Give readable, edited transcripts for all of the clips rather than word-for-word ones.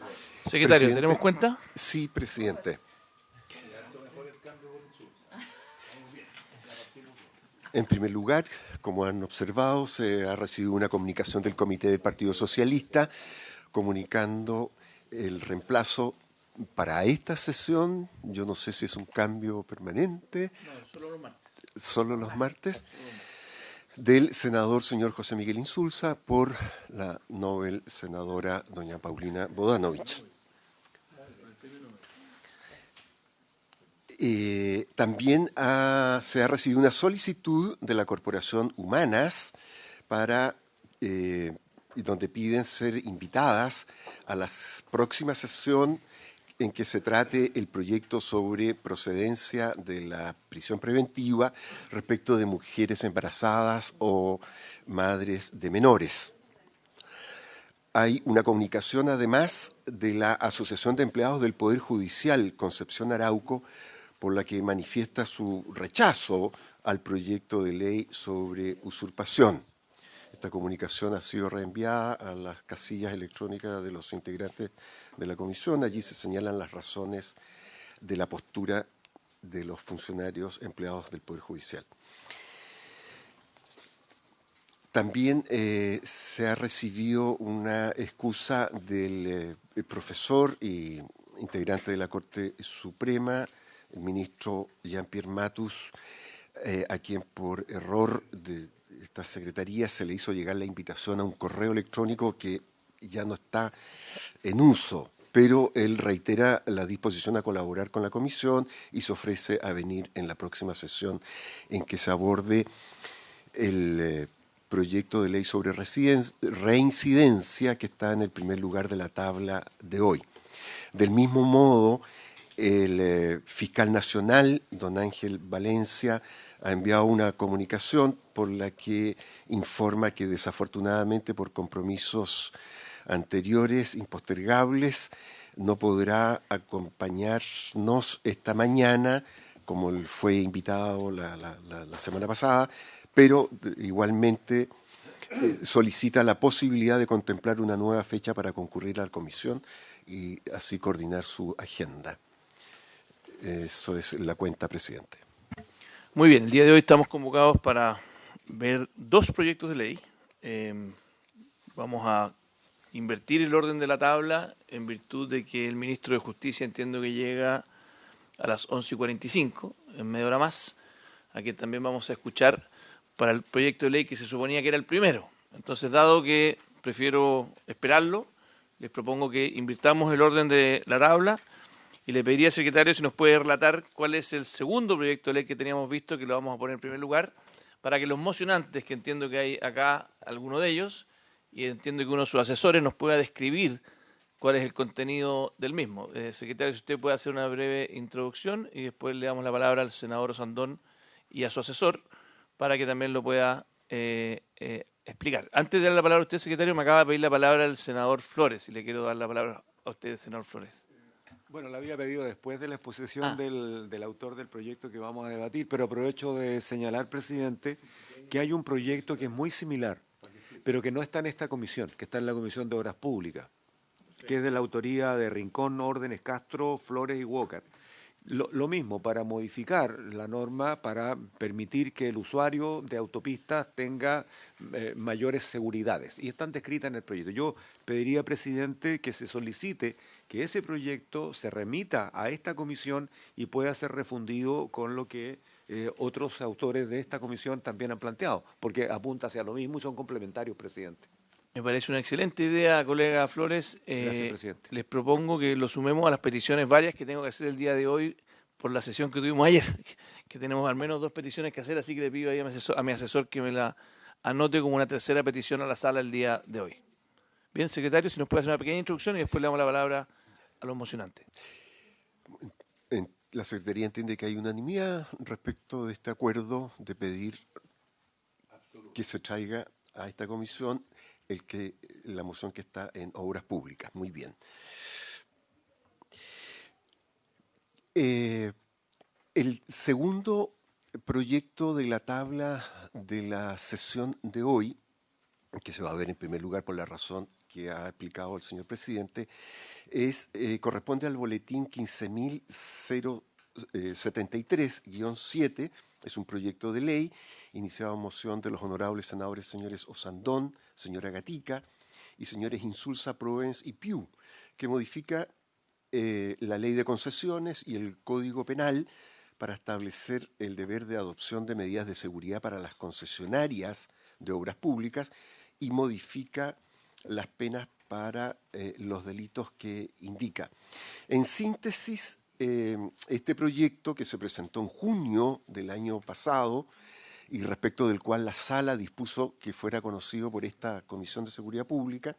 Secretario, Presidente. ¿tenemos cuenta? Sí, presidente. En primer lugar, como han observado, se ha recibido una comunicación del Comité del Partido Socialista comunicando el reemplazo para esta sesión. Yo no sé si es un cambio permanente. No, solo los martes. Solo los martes. Del senador señor José Miguel Insulza por la Nobel senadora doña Paulina Bodanovich. También se ha recibido una solicitud de la Corporación Humanas para donde piden ser invitadas a la próxima sesión en que se trate el proyecto sobre procedencia de la prisión preventiva respecto de mujeres embarazadas o madres de menores. Hay una comunicación además de la Asociación de Empleados del Poder Judicial Concepción Arauco por la que manifiesta su rechazo al proyecto de ley sobre usurpación. Esta comunicación ha sido reenviada a las casillas electrónicas de los integrantes de la comisión. Allí se señalan las razones de la postura de los funcionarios empleados del Poder Judicial. También se ha recibido una excusa del profesor y integrante de la Corte Suprema, el ministro Jean-Pierre Matus, a quien por error de esta secretaría se le hizo llegar la invitación a un correo electrónico que ya no está en uso, pero él reitera la disposición a colaborar con la comisión y se ofrece a venir en la próxima sesión en que se aborde el proyecto de ley sobre reincidencia que está en el primer lugar de la tabla de hoy. Del mismo modo, el fiscal nacional, don Ángel Valencia, ha enviado una comunicación por la que informa que desafortunadamente por compromisos anteriores impostergables no podrá acompañarnos esta mañana, como fue invitado la semana pasada, pero igualmente solicita la posibilidad de contemplar una nueva fecha para concurrir a la comisión y así coordinar su agenda. Eso es la cuenta, presidente. Muy bien, el día de hoy estamos convocados para ver dos proyectos de ley. Vamos a invertir el orden de la tabla en virtud de que el ministro de Justicia entiendo que llega a las 11:45, en media hora más. Aquí también vamos a escuchar para el proyecto de ley que se suponía que era el primero. Entonces, dado que prefiero esperarlo, les propongo que invirtamos el orden de la tabla y le pediría al secretario si nos puede relatar cuál es el segundo proyecto de ley que teníamos visto, que lo vamos a poner en primer lugar, para que los mocionantes, que entiendo que hay acá alguno de ellos, y entiendo que uno de sus asesores nos pueda describir cuál es el contenido del mismo. Secretario, si usted puede hacer una breve introducción y después le damos la palabra al senador Osandón y a su asesor para que también lo pueda explicar. Antes de dar la palabra a usted, secretario, me acaba de pedir la palabra el senador Flores y le quiero dar la palabra a usted, senador Flores. Bueno, la había pedido después de la exposición del autor del proyecto que vamos a debatir, pero aprovecho de señalar, presidente, que hay un proyecto que es muy similar, pero que no está en esta comisión, que está en la Comisión de Obras Públicas, que es de la autoría de Rincón, Órdenes, Castro, Flores y Walker. Lo mismo, para modificar la norma, para permitir que el usuario de autopistas tenga mayores seguridades. Y están descritas en el proyecto. Yo pediría, presidente, que se solicite que ese proyecto se remita a esta comisión y pueda ser refundido con lo que otros autores de esta comisión también han planteado, porque apunta hacia lo mismo y son complementarios, presidente. Me parece una excelente idea, colega Flores. Gracias, presidente. Les propongo que lo sumemos a las peticiones varias que tengo que hacer el día de hoy por la sesión que tuvimos ayer, que tenemos al menos dos peticiones que hacer, así que le pido ahí a mi asesor que me la anote como una tercera petición a la sala el día de hoy. Bien, secretario, si nos puede hacer una pequeña introducción y después le damos la palabra a los mocionantes. La Secretaría entiende que hay unanimidad respecto de este acuerdo de pedir que se traiga a esta comisión la moción que está en obras públicas. Muy bien. El segundo proyecto de la tabla de la sesión de hoy, que se va a ver en primer lugar por la razón que ha explicado el señor presidente, corresponde al boletín 15.073-7, es un proyecto de ley iniciado en moción de los honorables senadores señores Osandón, señora Gatica y señores Insulza, Proens y Piu, que modifica la ley de concesiones y el Código Penal para establecer el deber de adopción de medidas de seguridad para las concesionarias de obras públicas y modifica las penas para los delitos que indica. En síntesis, este proyecto que se presentó en junio del año pasado y respecto del cual la Sala dispuso que fuera conocido por esta Comisión de Seguridad Pública,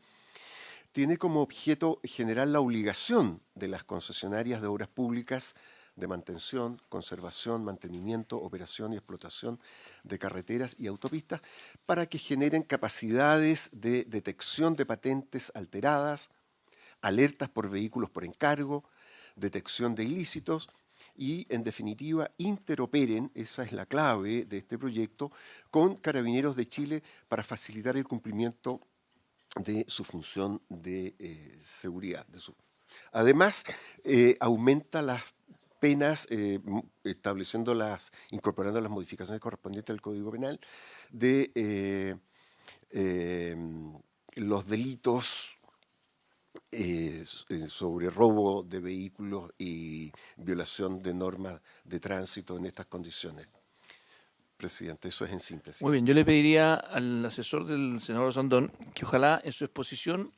tiene como objeto generar la obligación de las concesionarias de obras públicas de mantención, conservación, mantenimiento, operación y explotación de carreteras y autopistas para que generen capacidades de detección de patentes alteradas, alertas por vehículos por encargo, detección de ilícitos y, en definitiva, interoperen, esa es la clave de este proyecto, con Carabineros de Chile para facilitar el cumplimiento de su función de seguridad. Además, aumenta las penas, incorporando las modificaciones correspondientes al Código Penal, de los delitos sobre robo de vehículos y violación de normas de tránsito en estas condiciones. Presidente, eso es en síntesis. Muy bien, yo le pediría al asesor del senador Osandón que ojalá en su exposición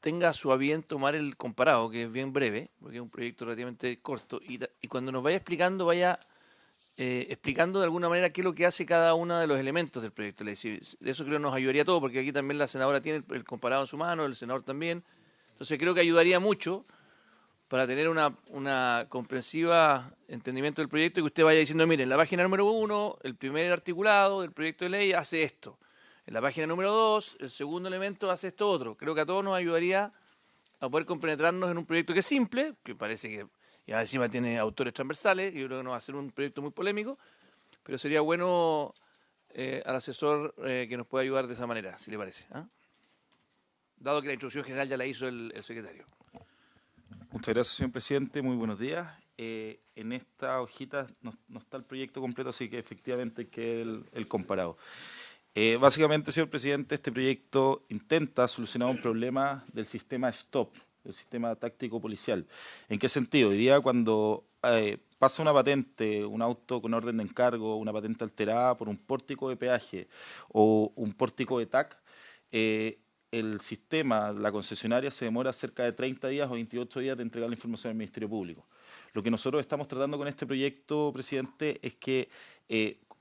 tenga a su a bien tomar el comparado, que es bien breve, porque es un proyecto relativamente corto, y cuando nos vaya explicando, vaya explicando de alguna manera qué es lo que hace cada uno de los elementos del proyecto. De eso creo nos ayudaría todo, porque aquí también la senadora tiene el comparado en su mano, el senador también. Entonces creo que ayudaría mucho para tener una comprensiva entendimiento del proyecto y que usted vaya diciendo, miren, la página número 1, el primer articulado del proyecto de ley hace esto. En la página número 2, el segundo elemento hace esto otro. Creo que a todos nos ayudaría a poder compenetrarnos en un proyecto que es simple, que parece que ya encima tiene autores transversales, y yo creo que no va a ser un proyecto muy polémico, pero sería bueno al asesor que nos pueda ayudar de esa manera, si le parece. Dado que la introducción general ya la hizo el secretario. Muchas gracias, señor presidente. Muy buenos días. En esta hojita no está el proyecto completo, así que efectivamente hay que el comparado. Básicamente, señor presidente, este proyecto intenta solucionar un problema del sistema STOP, del sistema táctico policial. ¿En qué sentido? Hoy día cuando pasa una patente, un auto con orden de encargo, una patente alterada por un pórtico de peaje o un pórtico de TAC, el sistema, la concesionaria, se demora cerca de 30 días o 28 días de entregar la información al Ministerio Público. Lo que nosotros estamos tratando con este proyecto, presidente, es que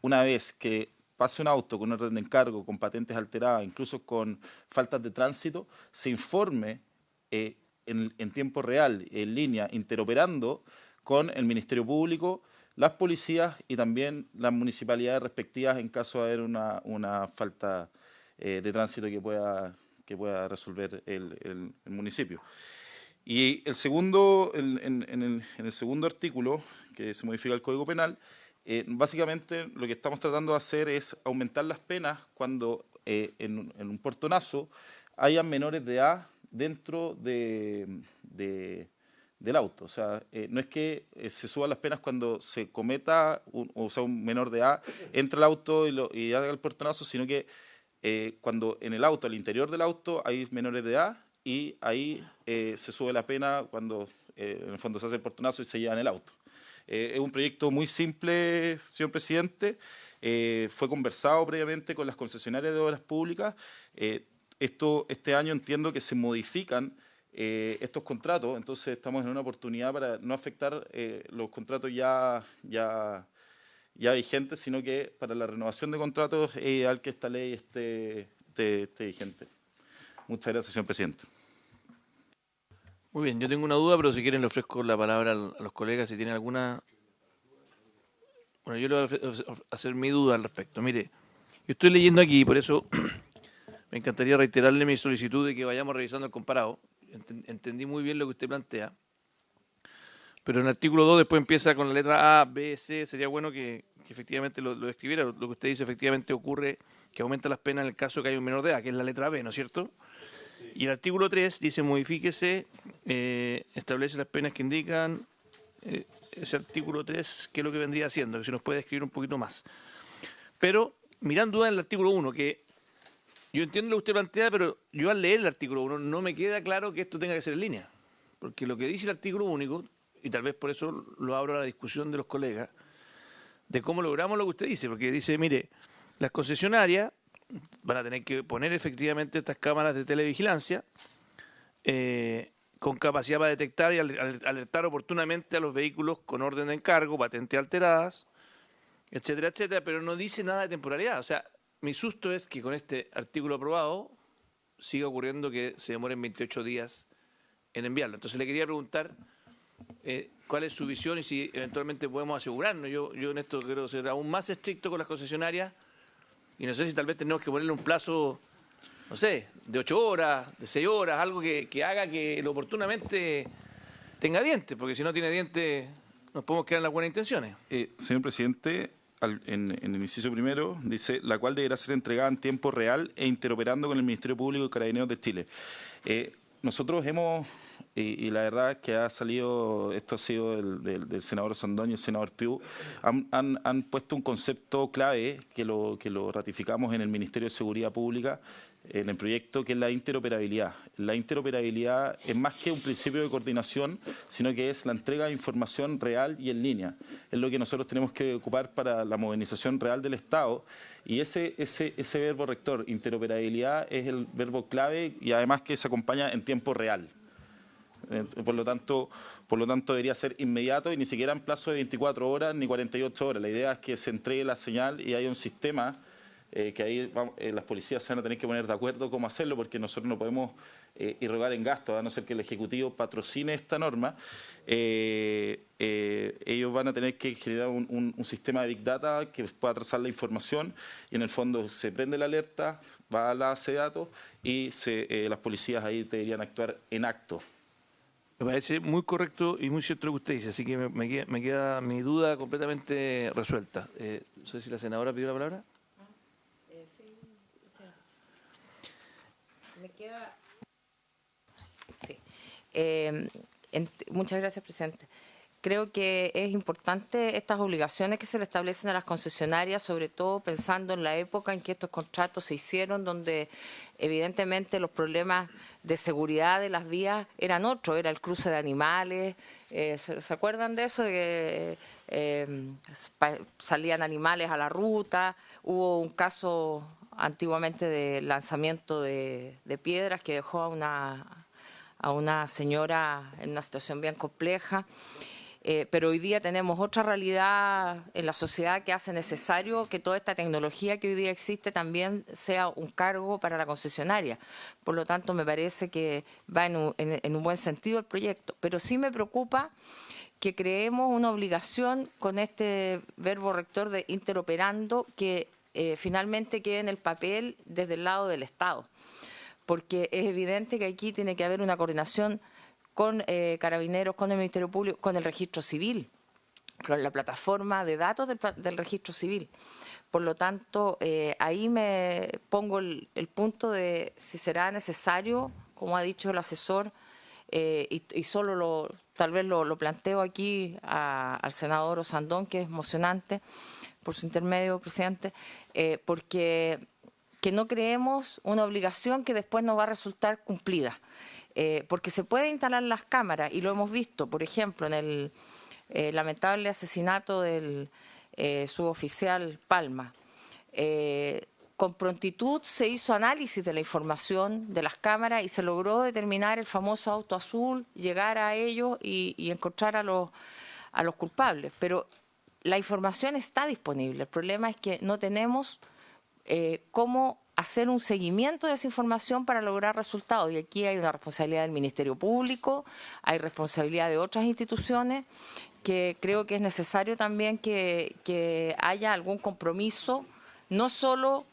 una vez que pase un auto con orden de encargo, con patentes alteradas, incluso con faltas de tránsito, se informe en tiempo real, en línea, interoperando con el Ministerio Público, las policías y también las municipalidades respectivas en caso de haber una falta de tránsito que pueda resolver el municipio. Y el segundo, en el segundo artículo, que se modifica el Código Penal, básicamente lo que estamos tratando de hacer es aumentar las penas cuando en un portonazo hayan menores de edad dentro del auto. O sea, no es que se suban las penas cuando se cometa, un menor de edad entra al auto y haga el portonazo, sino que cuando en el auto, al interior del auto, hay menores de edad y ahí se sube la pena cuando en el fondo se hace el portonazo y se lleva en el auto. Es un proyecto muy simple, señor presidente. Fue conversado previamente con las concesionarias de obras públicas. Este año entiendo que se modifican estos contratos, entonces estamos en una oportunidad para no afectar los contratos ya vigentes, sino que para la renovación de contratos es ideal que esta ley esté vigente. Muchas gracias, señor presidente. Muy bien, yo tengo una duda, pero si quieren le ofrezco la palabra a los colegas si tienen alguna. Bueno, yo le voy a hacer mi duda al respecto. Mire, yo estoy leyendo aquí, por eso me encantaría reiterarle mi solicitud de que vayamos revisando el comparado. Entendí muy bien lo que usted plantea, pero en el artículo 2 después empieza con la letra A, B, C. Sería bueno que efectivamente lo escribiera. Lo que usted dice efectivamente ocurre, que aumenta las penas en el caso que hay un menor de edad, que es la letra B, ¿no es cierto? Y el artículo 3 dice, modifíquese, establece las penas que indican, ese artículo 3, ¿qué es lo que vendría haciendo? Que se nos puede escribir un poquito más. Pero, mirando el artículo 1, que yo entiendo lo que usted plantea, pero yo al leer el artículo 1 no me queda claro que esto tenga que ser en línea. Porque lo que dice el artículo único, y tal vez por eso lo abro a la discusión de los colegas, de cómo logramos lo que usted dice, porque dice, mire, las concesionarias van a tener que poner efectivamente estas cámaras de televigilancia con capacidad para detectar y alertar oportunamente a los vehículos con orden de encargo, patentes alteradas, etcétera, etcétera, pero no dice nada de temporalidad. O sea, mi susto es que con este artículo aprobado siga ocurriendo que se demoren 28 días en enviarlo. Entonces le quería preguntar cuál es su visión y si eventualmente podemos asegurarnos. Yo en esto quiero ser aún más estricto con las concesionarias y no sé si tal vez tenemos que ponerle un plazo, no sé, de 8 horas, de 6 horas, algo que haga que lo oportunamente tenga dientes, porque si no tiene dientes nos podemos quedar en las buenas intenciones. Señor presidente, en el inciso primero dice, la cual deberá ser entregada en tiempo real e interoperando con el Ministerio Público y Carabineros de Chile. Nosotros hemos, y la verdad es que ha salido, esto ha sido del senador Sandón y el senador Piu, han puesto un concepto clave que lo ratificamos en el Ministerio de Seguridad Pública, en el proyecto, que es la interoperabilidad. La interoperabilidad es más que un principio de coordinación, sino que es la entrega de información real y en línea. Es lo que nosotros tenemos que ocupar para la modernización real del Estado. Y ese verbo rector, interoperabilidad, es el verbo clave y además que se acompaña en tiempo real. Por lo tanto debería ser inmediato y ni siquiera en plazo de 24 horas ni 48 horas. La idea es que se entregue la señal y haya un sistema que ahí las policías se van a tener que poner de acuerdo cómo hacerlo, porque nosotros no podemos irrogar en gastos, a no ser que el Ejecutivo patrocine esta norma. Ellos van a tener que generar un sistema de Big Data que pueda trazar la información y en el fondo se prende la alerta, va a la base de datos y las policías ahí deberían actuar en acto. Me parece muy correcto y muy cierto lo que usted dice, así que me queda mi duda completamente resuelta. No sé si la senadora pidió la palabra. Me queda... Sí. Muchas gracias, presidente. Creo que es importante estas obligaciones que se le establecen a las concesionarias, sobre todo pensando en la época en que estos contratos se hicieron, donde evidentemente los problemas de seguridad de las vías eran otros, era el cruce de animales. ¿Se acuerdan de eso? Que salían animales a la ruta, hubo un caso antiguamente de lanzamiento de piedras que dejó a una señora en una situación bien compleja. Pero hoy día tenemos otra realidad en la sociedad que hace necesario que toda esta tecnología que hoy día existe también sea un cargo para la concesionaria. Por lo tanto, me parece que va en un buen sentido el proyecto. Pero sí me preocupa que creemos una obligación con este verbo rector de interoperando que finalmente quede en el papel desde el lado del Estado. Porque es evidente que aquí tiene que haber una coordinación con Carabineros, con el Ministerio Público, con el Registro Civil, con la plataforma de datos del Registro Civil. Por lo tanto, ahí me pongo el punto de si será necesario, como ha dicho el asesor, y solo tal vez lo planteo aquí al senador Osandón, que es emocionante, por su intermedio, presidente, porque que no creemos una obligación que después no va a resultar cumplida. Porque se puede instalar las cámaras y lo hemos visto, por ejemplo, en el lamentable asesinato del suboficial Palma. Con prontitud se hizo análisis de la información de las cámaras y se logró determinar el famoso auto azul, llegar a ellos y encontrar a los culpables. Pero la información está disponible. El problema es que no tenemos cómo hacer un seguimiento de esa información para lograr resultados. Y aquí hay una responsabilidad del Ministerio Público, hay responsabilidad de otras instituciones, que creo que es necesario también que haya algún compromiso, no solo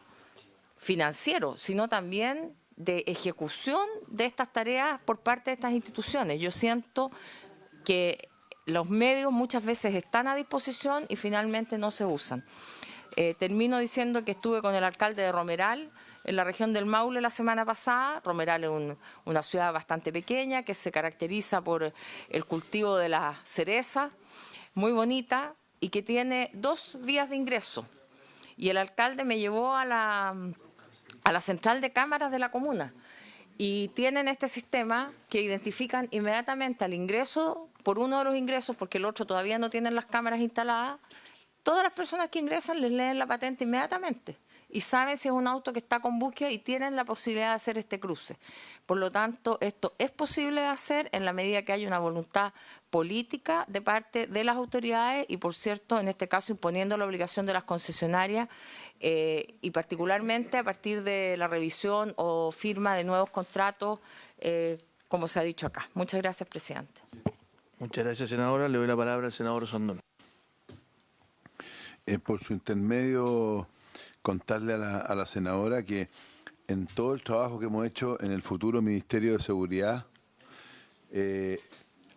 financiero, sino también de ejecución de estas tareas por parte de estas instituciones. Yo siento que los medios muchas veces están a disposición y finalmente no se usan. Termino diciendo que estuve con el alcalde de Romeral, en la región del Maule la semana pasada. Romeral es una ciudad bastante pequeña que se caracteriza por el cultivo de la cereza, muy bonita, y que tiene 2 vías de ingreso. Y el alcalde me llevó a la central de cámaras de la comuna. Y tienen este sistema que identifican inmediatamente al ingreso, por uno de los ingresos, porque el otro todavía no tienen las cámaras instaladas. Todas las personas que ingresan les leen la patente inmediatamente y saben si es un auto que está con búsqueda y tienen la posibilidad de hacer este cruce. Por lo tanto, esto es posible de hacer en la medida que haya una voluntad política de parte de las autoridades y, por cierto, en este caso imponiendo la obligación de las concesionarias y particularmente a partir de la revisión o firma de nuevos contratos, como se ha dicho acá. Muchas gracias, presidente. Muchas gracias, senadora. Le doy la palabra al senador Sondón. Por su intermedio, contarle a la senadora que en todo el trabajo que hemos hecho en el futuro Ministerio de Seguridad,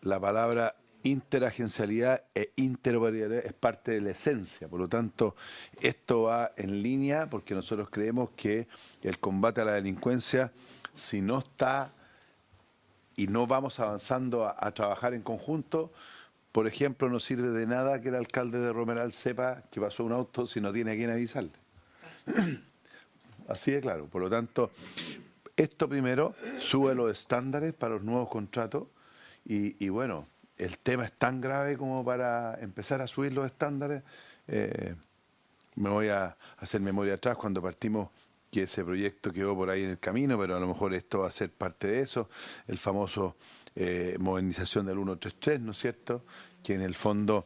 la palabra interagencialidad e interoperabilidad es parte de la esencia. Por lo tanto, esto va en línea porque nosotros creemos que el combate a la delincuencia, si no está y no vamos avanzando a trabajar en conjunto, por ejemplo, no sirve de nada que el alcalde de Romeral sepa que pasó un auto si no tiene a quién avisarle. Así de claro. Por lo tanto, esto primero sube los estándares para los nuevos contratos y bueno, el tema es tan grave como para empezar a subir los estándares. Me voy a hacer memoria atrás cuando partimos, que ese proyecto quedó por ahí en el camino, pero a lo mejor esto va a ser parte de eso, el famoso modernización del 133, ¿no es cierto?, que en el fondo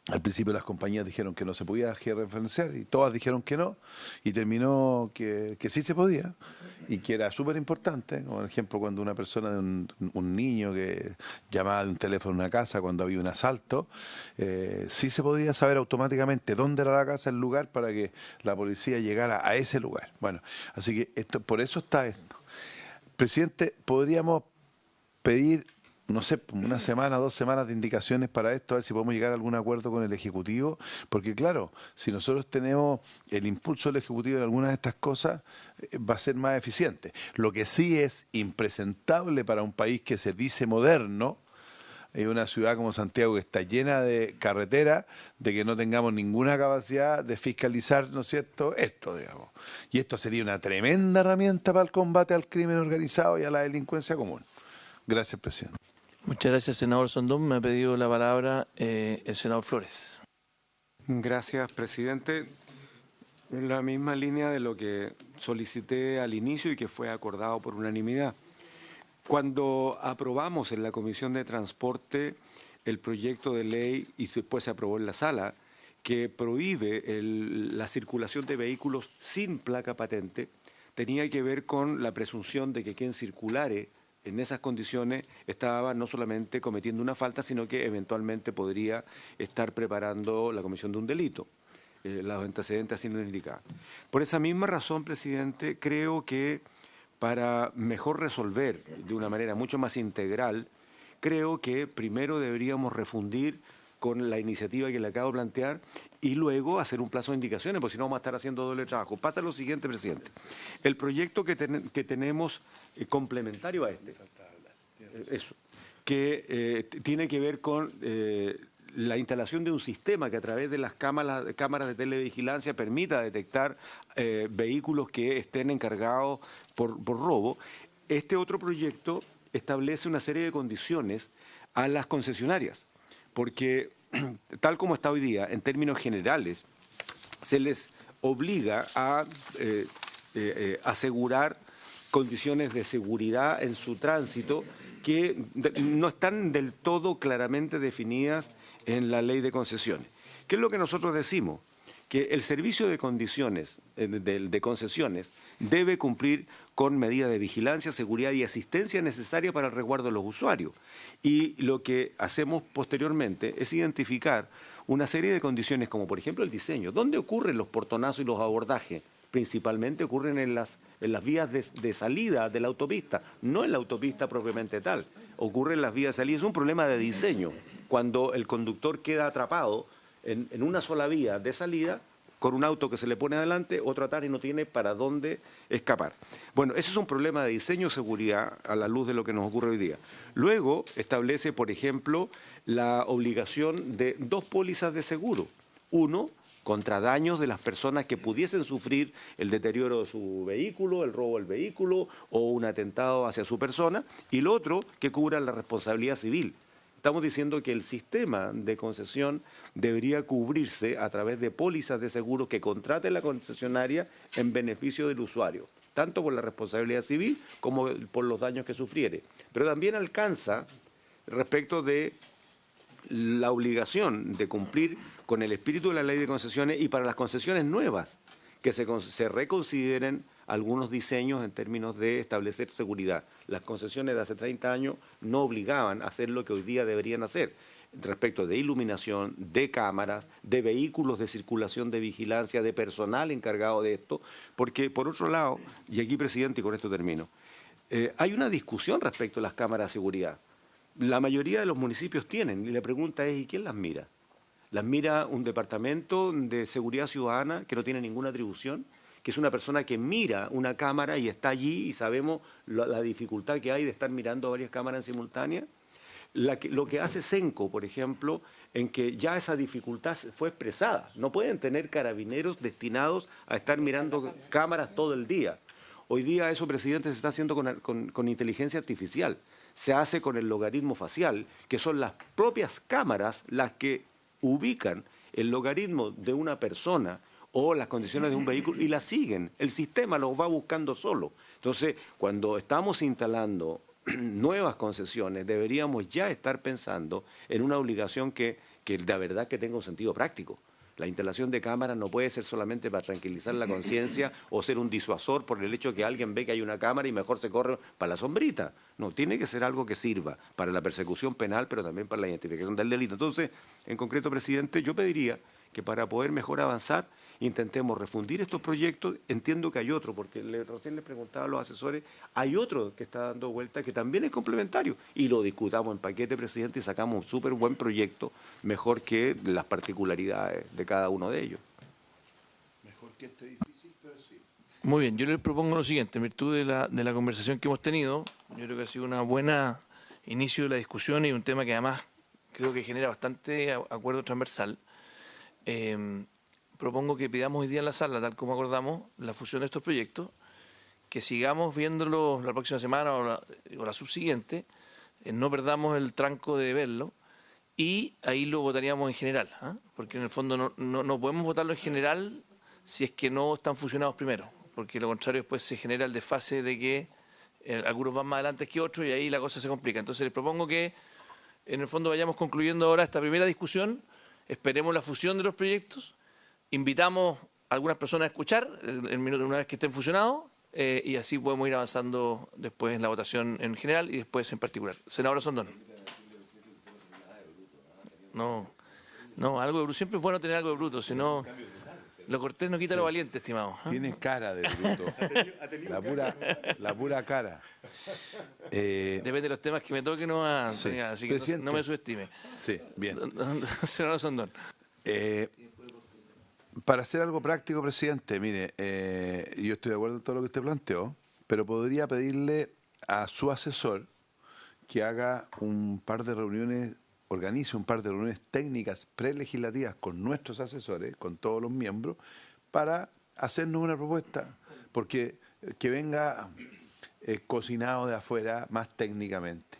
al principio las compañías dijeron que no se podía georreferenciar y todas dijeron que no, y terminó que sí se podía y que era súper importante. Como por ejemplo, cuando una persona, de un niño que llamaba de un teléfono a una casa cuando había un asalto, sí se podía saber automáticamente dónde era la casa, el lugar, para que la policía llegara a ese lugar. Bueno, así que por eso está esto. Presidente, podríamos pedir, no sé, una semana, 2 semanas de indicaciones para esto, a ver si podemos llegar a algún acuerdo con el Ejecutivo, porque claro, si nosotros tenemos el impulso del Ejecutivo en algunas de estas cosas, va a ser más eficiente. Lo que sí es impresentable para un país que se dice moderno, es una ciudad como Santiago que está llena de carreteras, de que no tengamos ninguna capacidad de fiscalizar, ¿no es cierto?, esto, digamos. Y esto sería una tremenda herramienta para el combate al crimen organizado y a la delincuencia común. Gracias, presidente. Muchas gracias, senador Sondón. Me ha pedido la palabra el senador Flores. Gracias, presidente. En la misma línea de lo que solicité al inicio y que fue acordado por unanimidad. Cuando aprobamos en la Comisión de Transporte el proyecto de ley y después se aprobó en la sala que prohíbe la circulación de vehículos sin placa patente, tenía que ver con la presunción de que quien circulare en esas condiciones estaba no solamente cometiendo una falta, sino que eventualmente podría estar preparando la comisión de un delito. Los antecedentes así lo indicaban. Por esa misma razón, presidente, creo que para mejor resolver de una manera mucho más integral, creo que primero deberíamos refundir con la iniciativa que le acabo de plantear y luego hacer un plazo de indicaciones, porque si no vamos a estar haciendo doble trabajo. Pasa lo siguiente, presidente. El proyecto que tenemos complementario a este, eso, que tiene que ver con la instalación de un sistema que a través de las cámaras de televigilancia permita detectar vehículos que estén encargados por robo. Este otro proyecto establece una serie de condiciones a las concesionarias, porque tal como está hoy día, en términos generales, se les obliga a asegurar condiciones de seguridad en su tránsito que no están del todo claramente definidas en la ley de concesiones. ¿Qué es lo que nosotros decimos? Que el servicio de condiciones de concesiones debe cumplir con medidas de vigilancia, seguridad y asistencia necesaria para el resguardo de los usuarios. Y lo que hacemos posteriormente es identificar una serie de condiciones como, por ejemplo, el diseño. ¿Dónde ocurren los portonazos y los abordajes? Principalmente ocurren en las vías de salida de la autopista, no en la autopista propiamente tal. Ocurren en las vías de salida. Es un problema de diseño. Cuando el conductor queda atrapado en una sola vía de salida, con un auto que se le pone adelante, otro atrás y no tiene para dónde escapar. Bueno, ese es un problema de diseño de seguridad a la luz de lo que nos ocurre hoy día. Luego establece, por ejemplo, la obligación de 2 pólizas de seguro. Uno, contra daños de las personas que pudiesen sufrir el deterioro de su vehículo, el robo del vehículo o un atentado hacia su persona, y el otro, que cubra la responsabilidad civil. Estamos diciendo que el sistema de concesión debería cubrirse a través de pólizas de seguro que contrate la concesionaria en beneficio del usuario, tanto por la responsabilidad civil como por los daños que sufriere. Pero también alcanza respecto de la obligación de cumplir con el espíritu de la ley de concesiones y para las concesiones nuevas, que se reconsideren algunos diseños en términos de establecer seguridad. Las concesiones de hace 30 años no obligaban a hacer lo que hoy día deberían hacer, respecto de iluminación, de cámaras, de vehículos de circulación de vigilancia, de personal encargado de esto, porque por otro lado, y aquí, presidente, y con esto termino, hay una discusión respecto a las cámaras de seguridad. La mayoría de los municipios tienen, y la pregunta es, ¿y quién las mira? ¿Las mira un departamento de seguridad ciudadana que no tiene ninguna atribución? Que es una persona que mira una cámara y está allí y sabemos la dificultad que hay de estar mirando varias cámaras en simultánea. Lo que hace Senco, por ejemplo, en que ya esa dificultad fue expresada. No pueden tener carabineros destinados a estar mirando cámaras todo el día. Hoy día eso, presidente, se está haciendo con inteligencia artificial. Se hace con el logaritmo facial, que son las propias cámaras las que ubican el logaritmo de una persona o las condiciones de un vehículo y las siguen. El sistema los va buscando solo. Entonces, cuando estamos instalando nuevas concesiones, deberíamos ya estar pensando en una obligación que de verdad que tenga un sentido práctico. La instalación de cámaras no puede ser solamente para tranquilizar la conciencia o ser un disuasor por el hecho que alguien ve que hay una cámara y mejor se corre para la sombrita. No, tiene que ser algo que sirva para la persecución penal, pero también para la identificación del delito. Entonces, en concreto, presidente, yo pediría que para poder mejor avanzar, intentemos refundir estos proyectos. Entiendo que hay otro, porque recién le preguntaba a los asesores, hay otro que está dando vuelta que también es complementario, y lo discutamos en paquete, presidente, y sacamos un súper buen proyecto, mejor que las particularidades de cada uno de ellos. Mejor que este difícil, pero sí. Muy bien, yo les propongo lo siguiente, en virtud de la conversación que hemos tenido, yo creo que ha sido una buena inicio de la discusión y un tema que además creo que genera bastante acuerdo transversal. Propongo que pidamos hoy día en la sala, tal como acordamos, la fusión de estos proyectos, que sigamos viéndolos la próxima semana o la subsiguiente, no perdamos el tranco de verlo, y ahí lo votaríamos en general, ¿eh? Porque en el fondo no podemos votarlo en general si es que no están fusionados primero, porque lo contrario después se genera el desfase de que algunos van más adelante que otros y ahí la cosa se complica. Entonces les propongo que en el fondo vayamos concluyendo ahora esta primera discusión, esperemos la fusión de los proyectos, invitamos a algunas personas a escuchar el minuto una vez que estén fusionados y así podemos ir avanzando después en la votación en general y después en particular. Senadora Sondón. No, algo de bruto. Siempre es bueno tener algo de bruto, si no, lo cortés no quita lo valiente, estimado. Tiene cara de bruto. La pura cara. Depende de los temas que me toquen, así que Presidente. no me subestime. Sí, bien. Senadora Sondón. Para hacer algo práctico, presidente, mire, yo estoy de acuerdo en todo lo que usted planteó, pero podría pedirle a su asesor que haga organice un par de reuniones técnicas prelegislativas con nuestros asesores, con todos los miembros, para hacernos una propuesta, porque que venga cocinado de afuera más técnicamente.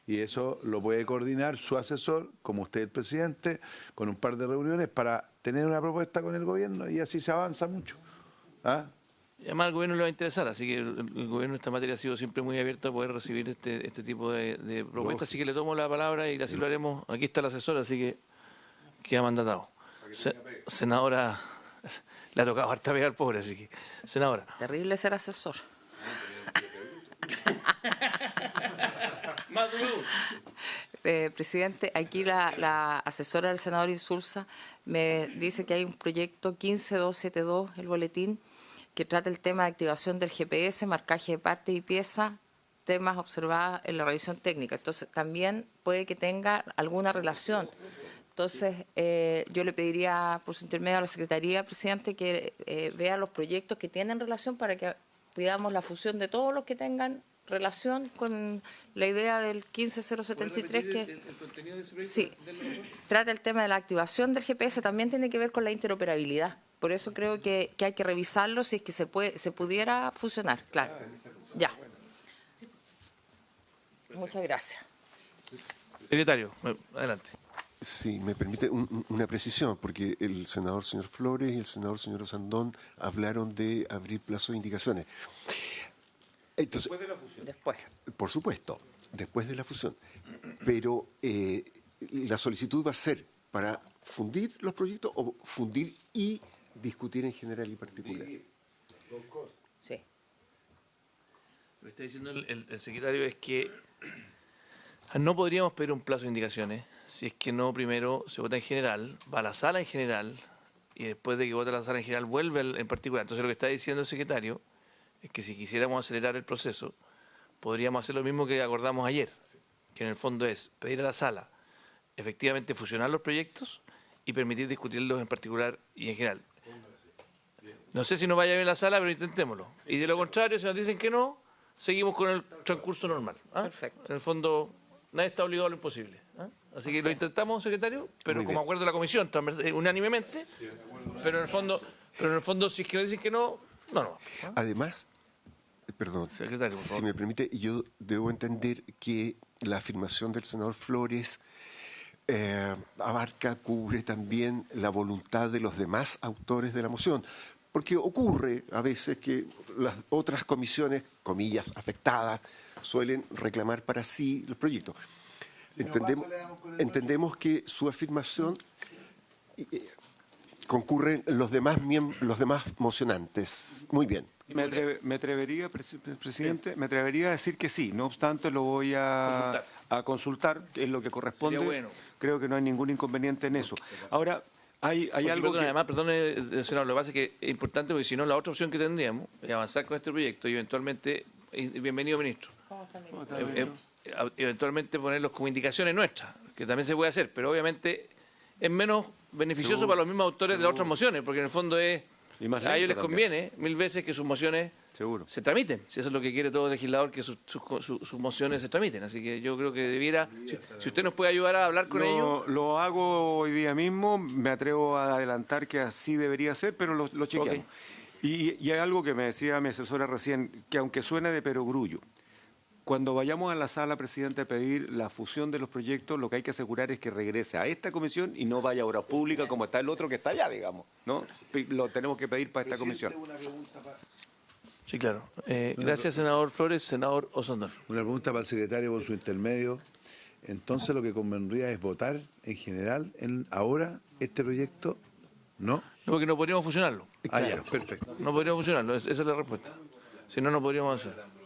Y eso lo puede coordinar su asesor, como usted el presidente, con un par de reuniones para tener una propuesta con el gobierno y así se avanza mucho. ¿Ah? Y además al gobierno le va a interesar, así que el gobierno en esta materia ha sido siempre muy abierto a poder recibir este tipo de propuestas, así que le tomo la palabra y así lo haremos. Aquí está el asesor, así que queda mandatado. Senadora, le ha tocado harta pegar al pobre, así que, senadora. Terrible ser asesor. Presidente, aquí la asesora del senador Insulza me dice que hay un proyecto 15272, el boletín, que trata el tema de activación del GPS, marcaje de partes y piezas, temas observados en la revisión técnica. Entonces, también puede que tenga alguna relación Entonces, yo le pediría por su intermedio a la Secretaría, presidente, que vea los proyectos que tienen relación para que pidamos la fusión de todos los que tengan relación con la idea del 15073 que el contenido de ese proyecto? sí, trata el tema de la activación del GPS, también tiene que ver con la interoperabilidad. Por eso creo que hay que revisarlo si es que se pudiera fusionar, claro. Ya. Muchas gracias. Secretario, adelante. Sí, me permite una precisión, porque el senador señor Flores y el senador señor Osandón hablaron de abrir plazo de indicaciones. Entonces, Después de la fusión. Después. por supuesto, después de la fusión. Pero la solicitud va a ser para fundir los proyectos o fundir y discutir en general y particular. Sí. Lo que está diciendo el secretario es que no podríamos pedir un plazo de indicaciones si es que no primero se vota en general, va a la sala en general y después de que vota la sala en general vuelve en particular. Entonces lo que está diciendo el secretario es que si quisiéramos acelerar el proceso podríamos hacer lo mismo que acordamos ayer, que en el fondo es pedir a la sala efectivamente fusionar los proyectos y permitir discutirlos en particular y en general. No sé si nos vaya bien la sala, pero intentémoslo. Y de lo contrario, si nos dicen que no, seguimos con el transcurso normal. Perfecto. En el fondo, nadie está obligado a lo imposible. Así que lo intentamos, secretario, pero Muy como bien. acuerdo de la comisión, unánimemente. Pero en el fondo, si es que nos dicen que no, no. Además, perdón, Secretario, por si favor. me permite, yo debo entender que la afirmación del senador Flores abarca, cubre también la voluntad de los demás autores de la moción. Porque ocurre a veces que las otras comisiones, comillas, afectadas, suelen reclamar para sí los proyectos. Entendemos que su afirmación concurren los demás mocionantes. Muy bien. Me atrevería, presidente, me atrevería a decir que sí. No obstante, lo voy a consultar, que es lo que corresponde. Sería bueno. Creo que no hay ningún inconveniente en eso. Ahora, hay Porque, algo perdón, que... además, perdone, senador, lo que pasa es que es importante porque si no, la otra opción que tendríamos es avanzar con este proyecto y eventualmente, bienvenido ministro, eventualmente ponerlos como indicaciones nuestras, que también se puede hacer, pero obviamente es menos beneficioso para los mismos autores de las otras mociones, porque en el fondo es, Y más a ellos les lento conviene 1000 veces que sus mociones Seguro. se tramiten, si eso es lo que quiere todo legislador, que sus mociones se tramiten. Así que yo creo que debiera, si usted nos puede ayudar a hablar con ellos. Lo hago hoy día mismo, me atrevo a adelantar que así debería ser, pero lo chequeamos. Ok. Y hay algo que me decía mi asesora recién, que aunque suene de perogrullo, cuando vayamos a la sala, presidente, a pedir la fusión de los proyectos, lo que hay que asegurar es que regrese a esta comisión y no vaya a obra pública como está el otro que está allá, digamos, ¿no? Lo tenemos que pedir para esta comisión. Sí, claro. Gracias, senador Flores. Senador Osandón. Una pregunta para el secretario por su intermedio. Entonces lo que convendría es votar en general ahora este proyecto, ¿no? No, porque no podríamos fusionarlo. Ah, ya, perfecto. No podríamos funcionarlo, esa es la respuesta. Si no, no podríamos hacer.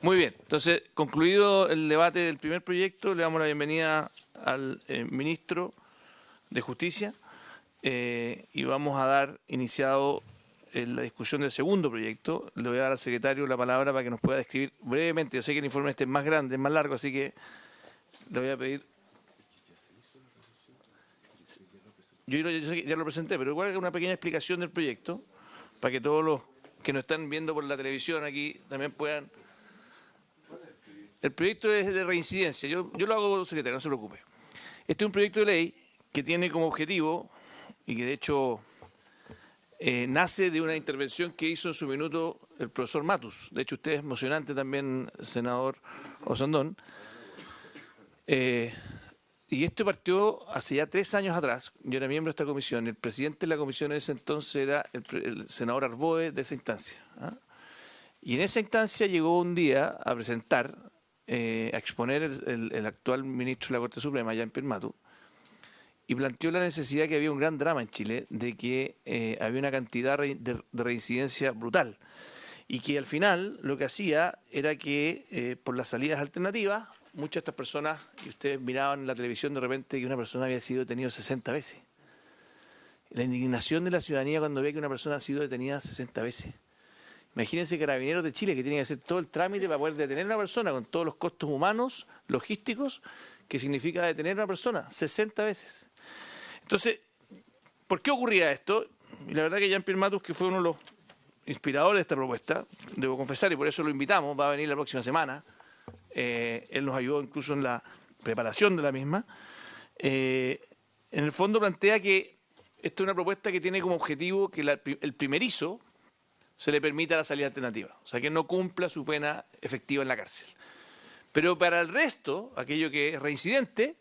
Muy bien, entonces, concluido el debate del primer proyecto, le damos la bienvenida al ministro de Justicia y vamos a dar iniciado la discusión del segundo proyecto. Le voy a dar al secretario la palabra para que nos pueda describir brevemente. Yo sé que el informe este es más grande, es más largo, así que le voy a pedir... Yo sé que ya lo presenté, pero igual que una pequeña explicación del proyecto, para que todos los que nos están viendo por la televisión aquí también puedan... El proyecto es de reincidencia, yo lo hago, secretario, no se preocupe. Este es un proyecto de ley que tiene como objetivo, y que de hecho nace de una intervención que hizo en su minuto el profesor Matus. De hecho, usted es emocionante también, senador Osandón. Y esto partió hace ya 3 años atrás. Yo era miembro de esta comisión. El presidente de la comisión en ese entonces era el senador Arboe de esa instancia. Y en esa instancia llegó un día a presentar, a exponer el actual ministro de la Corte Suprema, Jean-Pierre Matus, y planteó la necesidad que había un gran drama en Chile, de que había una cantidad de reincidencia brutal. Y que al final lo que hacía era que por las salidas alternativas, muchas de estas personas, y ustedes miraban en la televisión de repente que una persona había sido detenida 60 veces. La indignación de la ciudadanía cuando ve que una persona ha sido detenida 60 veces. Imagínense Carabineros de Chile que tienen que hacer todo el trámite para poder detener a una persona con todos los costos humanos, logísticos, que significa detener a una persona 60 veces. Entonces, ¿por qué ocurría esto? Y la verdad que Jean-Pierre Matus, que fue uno de los inspiradores de esta propuesta, debo confesar, y por eso lo invitamos, va a venir la próxima semana. Él nos ayudó incluso en la preparación de la misma. En el fondo plantea que esta es una propuesta que tiene como objetivo que el primerizo se le permita la salida alternativa, o sea, que no cumpla su pena efectiva en la cárcel. Pero para el resto, aquello que es reincidente,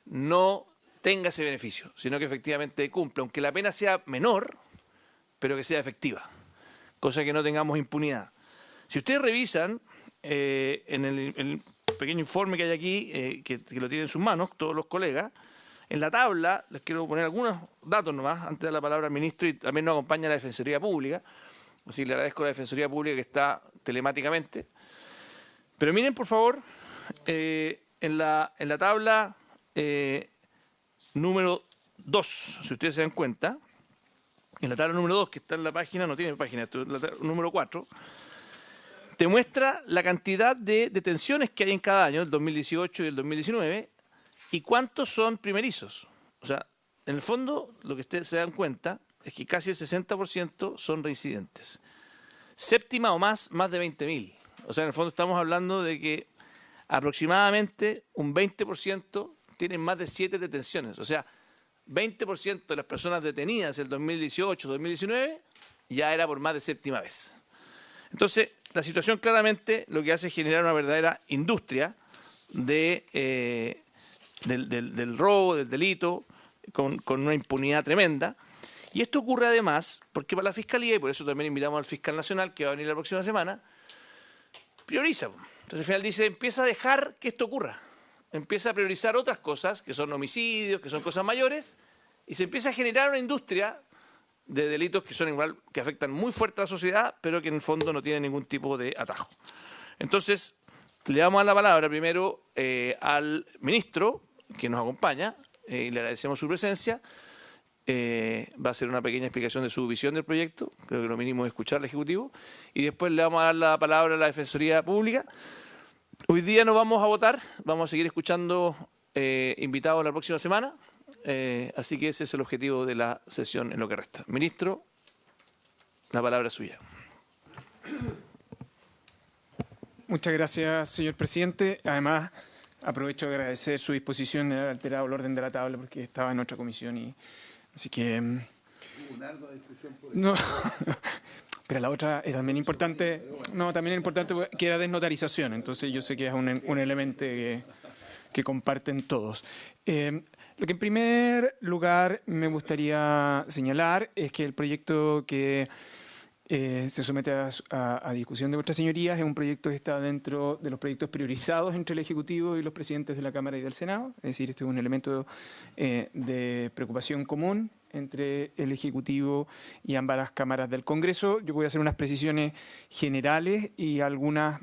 no tenga ese beneficio, sino que efectivamente cumpla, aunque la pena sea menor, pero que sea efectiva, cosa que no tengamos impunidad. Si ustedes revisan en el pequeño informe que hay aquí, que lo tienen en sus manos, todos los colegas, en la tabla, les quiero poner algunos datos nomás, antes de dar la palabra al ministro, y también nos acompaña la Defensoría Pública, así que le agradezco a la Defensoría Pública que está telemáticamente. Pero miren, por favor, en la tabla número 2, si ustedes se dan cuenta, en la tabla número 2, que está en la página, no tiene página, esto es la número 4, te muestra la cantidad de detenciones que hay en cada año, el 2018 y el 2019, y cuántos son primerizos. O sea, en el fondo, lo que ustedes se dan cuenta es que casi el 60% son reincidentes. Séptima o más de 20.000. O sea, en el fondo estamos hablando de que aproximadamente un 20% tienen más de 7 detenciones. O sea, 20% de las personas detenidas el 2018-2019 ya era por más de séptima vez. Entonces, la situación claramente lo que hace es generar una verdadera industria del robo, del delito, con una impunidad tremenda. Y esto ocurre además porque para la Fiscalía, y por eso también invitamos al fiscal nacional que va a venir la próxima semana, prioriza. Entonces al final dice, empieza a dejar que esto ocurra. Empieza a priorizar otras cosas, que son homicidios, que son cosas mayores, y se empieza a generar una industria de delitos que son igual, que afectan muy fuerte a la sociedad, pero que en el fondo no tienen ningún tipo de atajo. Entonces, le damos la palabra primero al ministro, que nos acompaña, y le agradecemos su presencia. Va a hacer una pequeña explicación de su visión del proyecto, creo que lo mínimo es escuchar al Ejecutivo, y después le vamos a dar la palabra a la Defensoría Pública. Hoy día no vamos a votar, vamos a seguir escuchando invitados la próxima semana, así que ese es el objetivo de la sesión en lo que resta. Ministro, la palabra es suya. Muchas gracias, señor presidente. Además, aprovecho de agradecer su disposición de haber alterado el orden de la tabla porque estaba en otra comisión y así que no, pero la otra es también importante, no, también es importante que era desnotarización, entonces yo sé que es un elemento que comparten todos. Lo que en primer lugar me gustaría señalar es que el proyecto que se somete a discusión de vuestras señorías es un proyecto que está dentro de los proyectos priorizados entre el Ejecutivo y los presidentes de la Cámara y del Senado, es decir, este es un elemento de preocupación común entre el Ejecutivo y ambas las cámaras del Congreso. Yo voy a hacer unas precisiones generales y algunas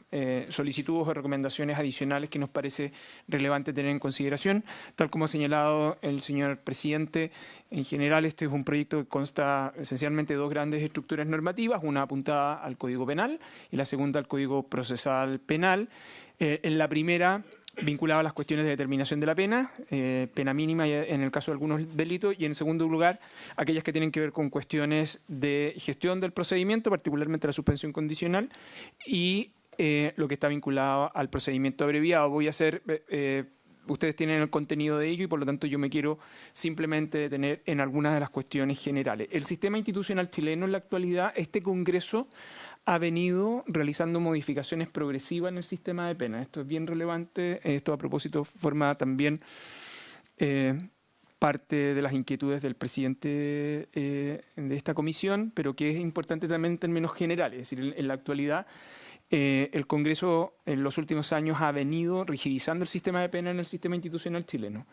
solicitudes o recomendaciones adicionales que nos parece relevante tener en consideración. Tal como ha señalado el señor presidente, en general este es un proyecto que consta esencialmente de dos grandes estructuras normativas, una apuntada al Código Penal y la segunda al Código Procesal Penal. En la primera, vinculada a las cuestiones de determinación de la pena, pena mínima en el caso de algunos delitos, y en segundo lugar, aquellas que tienen que ver con cuestiones de gestión del procedimiento, particularmente la suspensión condicional, y lo que está vinculado al procedimiento abreviado. Voy a hacer, ustedes tienen el contenido de ello y por lo tanto yo me quiero simplemente detener en algunas de las cuestiones generales. El sistema institucional chileno en la actualidad, este Congreso ha venido realizando modificaciones progresivas en el sistema de pena. Esto es bien relevante. Esto a propósito forma también parte de las inquietudes del presidente de esta comisión, pero que es importante también en términos generales. Es decir, en la actualidad el Congreso en los últimos años ha venido rigidizando el sistema de pena en el sistema institucional chileno.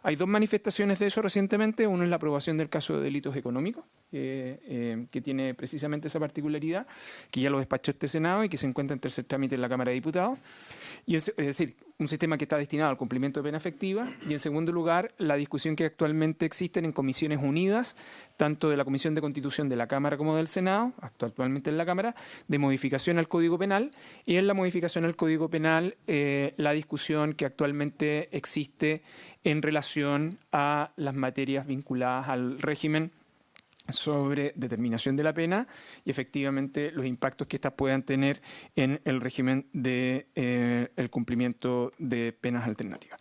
Hay dos manifestaciones de eso recientemente. Uno es la aprobación del caso de delitos económicos, que tiene precisamente esa particularidad, que ya lo despachó este Senado y que se encuentra en tercer trámite en la Cámara de Diputados. Y es decir, un sistema que está destinado al cumplimiento de pena efectiva. Y en segundo lugar, la discusión que actualmente existen en comisiones unidas, tanto de la Comisión de Constitución de la Cámara como del Senado, actualmente en la Cámara, de modificación al Código Penal. Y en la modificación al Código Penal, la discusión que actualmente existe en relación a las materias vinculadas al régimen sobre determinación de la pena y efectivamente los impactos que éstas puedan tener en el régimen de el cumplimiento de penas alternativas.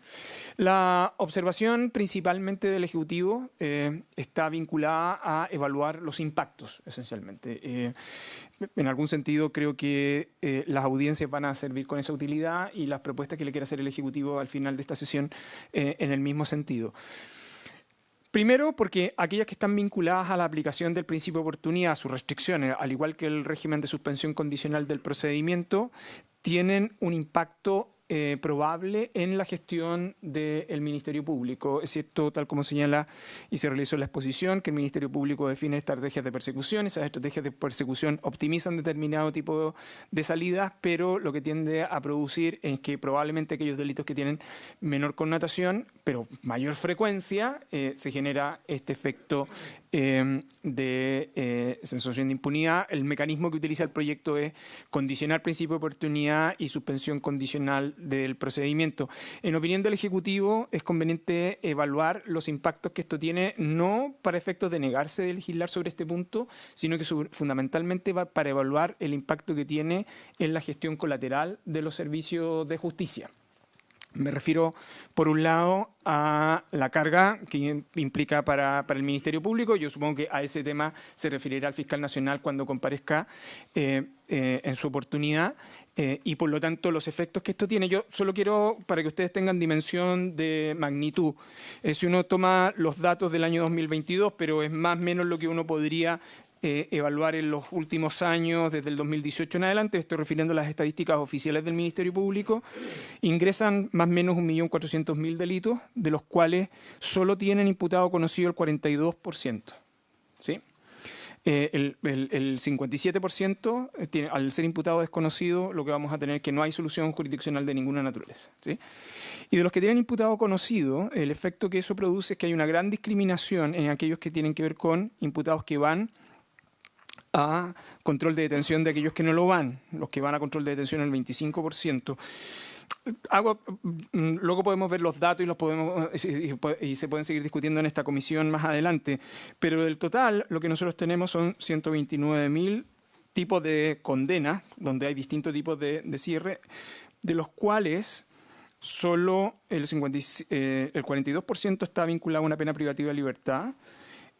La observación principalmente del Ejecutivo está vinculada a evaluar los impactos, esencialmente. En algún sentido creo que las audiencias van a servir con esa utilidad y las propuestas que le quiere hacer el Ejecutivo al final de esta sesión en el mismo sentido. Primero, porque aquellas que están vinculadas a la aplicación del principio de oportunidad, sus restricciones, al igual que el régimen de suspensión condicional del procedimiento, tienen un impacto probable en la gestión del Ministerio Público. Es cierto, tal como señala y se realizó en la exposición, que el Ministerio Público define estrategias de persecución. Esas estrategias de persecución optimizan determinado tipo de salidas, pero lo que tiende a producir es que probablemente aquellos delitos que tienen menor connotación, pero mayor frecuencia, se genera este efecto de sensación de impunidad. El mecanismo que utiliza el proyecto es condicionar principio de oportunidad y suspensión condicional del procedimiento. En opinión del Ejecutivo, es conveniente evaluar los impactos que esto tiene, no para efectos de negarse de legislar sobre este punto, sino que fundamentalmente va para evaluar el impacto que tiene en la gestión colateral de los servicios de justicia. Me refiero, por un lado, a la carga que implica para el Ministerio Público. Yo supongo que a ese tema se referirá el fiscal nacional cuando comparezca en su oportunidad y, por lo tanto, los efectos que esto tiene. Yo solo quiero, para que ustedes tengan dimensión de magnitud, si uno toma los datos del año 2022, pero es más o menos lo que uno podría evaluar en los últimos años, desde el 2018 en adelante, estoy refiriendo a las estadísticas oficiales del Ministerio Público, ingresan más o menos 1.400.000 delitos, de los cuales solo tienen imputado conocido el 42%. ¿Sí? El 57% tiene, al ser imputado desconocido, lo que vamos a tener es que no hay solución jurisdiccional de ninguna naturaleza. ¿Sí? Y de los que tienen imputado conocido, el efecto que eso produce es que hay una gran discriminación en aquellos que tienen que ver con imputados que van a control de detención de aquellos que no lo van. Los que van a control de detención el 25%. Luego podemos ver los datos y se pueden seguir discutiendo en esta comisión más adelante. Pero del total, lo que nosotros tenemos son 129.000 tipos de condenas, donde hay distintos tipos de cierre, de los cuales solo el 42% está vinculado a una pena privativa de libertad,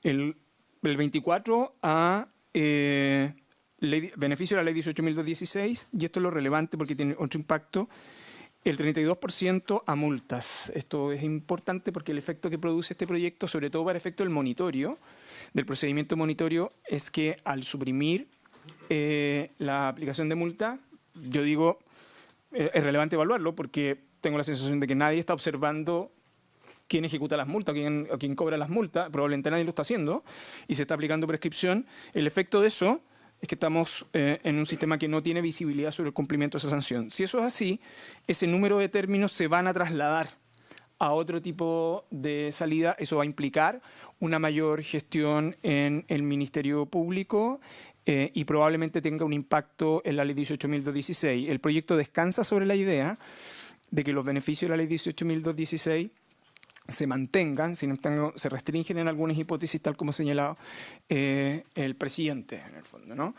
el 24% a beneficio de la Ley 18.216, y esto es lo relevante porque tiene otro impacto, el 32% a multas. Esto es importante porque el efecto que produce este proyecto, sobre todo para efecto del monitorio, del procedimiento monitorio, es que al suprimir la aplicación de multa, yo digo, es relevante evaluarlo porque tengo la sensación de que nadie está observando quién ejecuta las multas, quién cobra las multas, probablemente nadie lo está haciendo, y se está aplicando prescripción. El efecto de eso es que estamos en un sistema que no tiene visibilidad sobre el cumplimiento de esa sanción. Si eso es así, ese número de términos se van a trasladar a otro tipo de salida. Eso va a implicar una mayor gestión en el Ministerio Público y probablemente tenga un impacto en la Ley 18.216. El proyecto descansa sobre la idea de que los beneficios de la Ley 18.216 se mantengan, sin embargo, se restringen en algunas hipótesis, tal como señalaba el presidente, en el fondo, ¿no?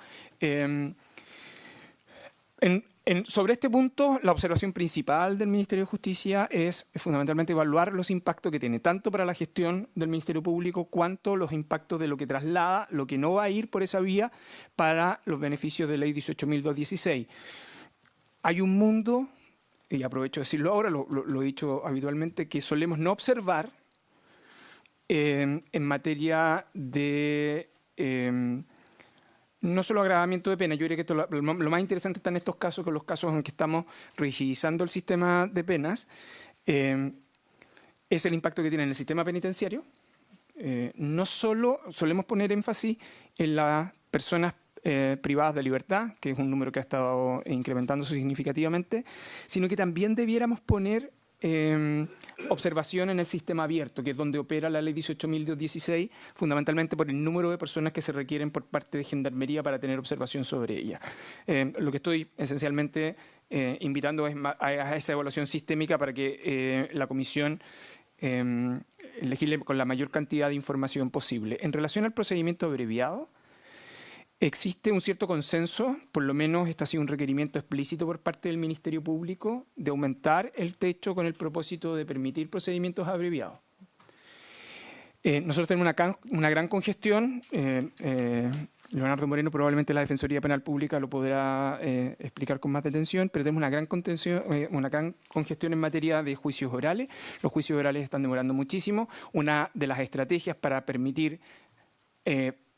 Sobre este punto, la observación principal del Ministerio de Justicia es fundamentalmente evaluar los impactos que tiene, tanto para la gestión del Ministerio Público, cuanto los impactos de lo que traslada, lo que no va a ir por esa vía, para los beneficios de Ley 18.216. Hay un mundo, y aprovecho de decirlo ahora, lo he dicho habitualmente, que solemos no observar en materia de no solo agravamiento de pena. Yo diría que lo más interesante está en estos casos, con los casos en que estamos rigidizando el sistema de penas, en es el impacto que tiene en el sistema penitenciario. No solo solemos poner énfasis en las personas privadas de libertad, que es un número que ha estado incrementándose significativamente, sino que también debiéramos poner observación en el sistema abierto, que es donde opera la ley 18.216, fundamentalmente por el número de personas que se requieren por parte de Gendarmería para tener observación sobre ella. Lo que estoy esencialmente invitando es a esa evaluación sistémica para que la Comisión legisle con la mayor cantidad de información posible. En relación al procedimiento abreviado, existe un cierto consenso, por lo menos este ha sido un requerimiento explícito por parte del Ministerio Público, de aumentar el techo con el propósito de permitir procedimientos abreviados. Nosotros tenemos una gran congestión. Leonardo Moreno, probablemente la Defensoría Penal Pública lo podrá explicar con más detención, pero tenemos una gran congestión en materia de juicios orales. Los juicios orales están demorando muchísimo. Una de las estrategias para permitir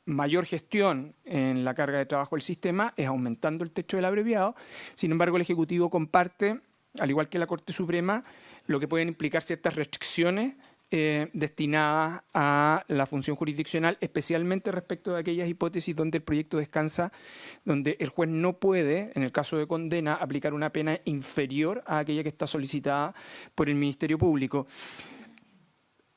mayor gestión en la carga de trabajo del sistema es aumentando el techo del abreviado. Sin embargo, el Ejecutivo comparte, al igual que la Corte Suprema, lo que pueden implicar ciertas restricciones destinadas a la función jurisdiccional, especialmente respecto de aquellas hipótesis donde el proyecto descansa, donde el juez no puede, en el caso de condena, aplicar una pena inferior a aquella que está solicitada por el Ministerio Público.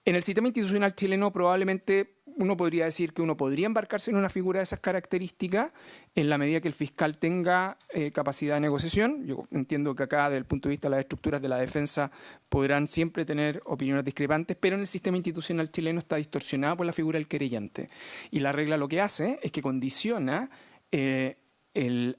En el sistema institucional chileno probablemente uno podría decir que uno podría embarcarse en una figura de esas características en la medida que el fiscal tenga capacidad de negociación. Yo entiendo que acá, desde el punto de vista de las estructuras de la defensa, podrán siempre tener opiniones discrepantes, pero en el sistema institucional chileno está distorsionada por la figura del querellante. Y la regla lo que hace es que condiciona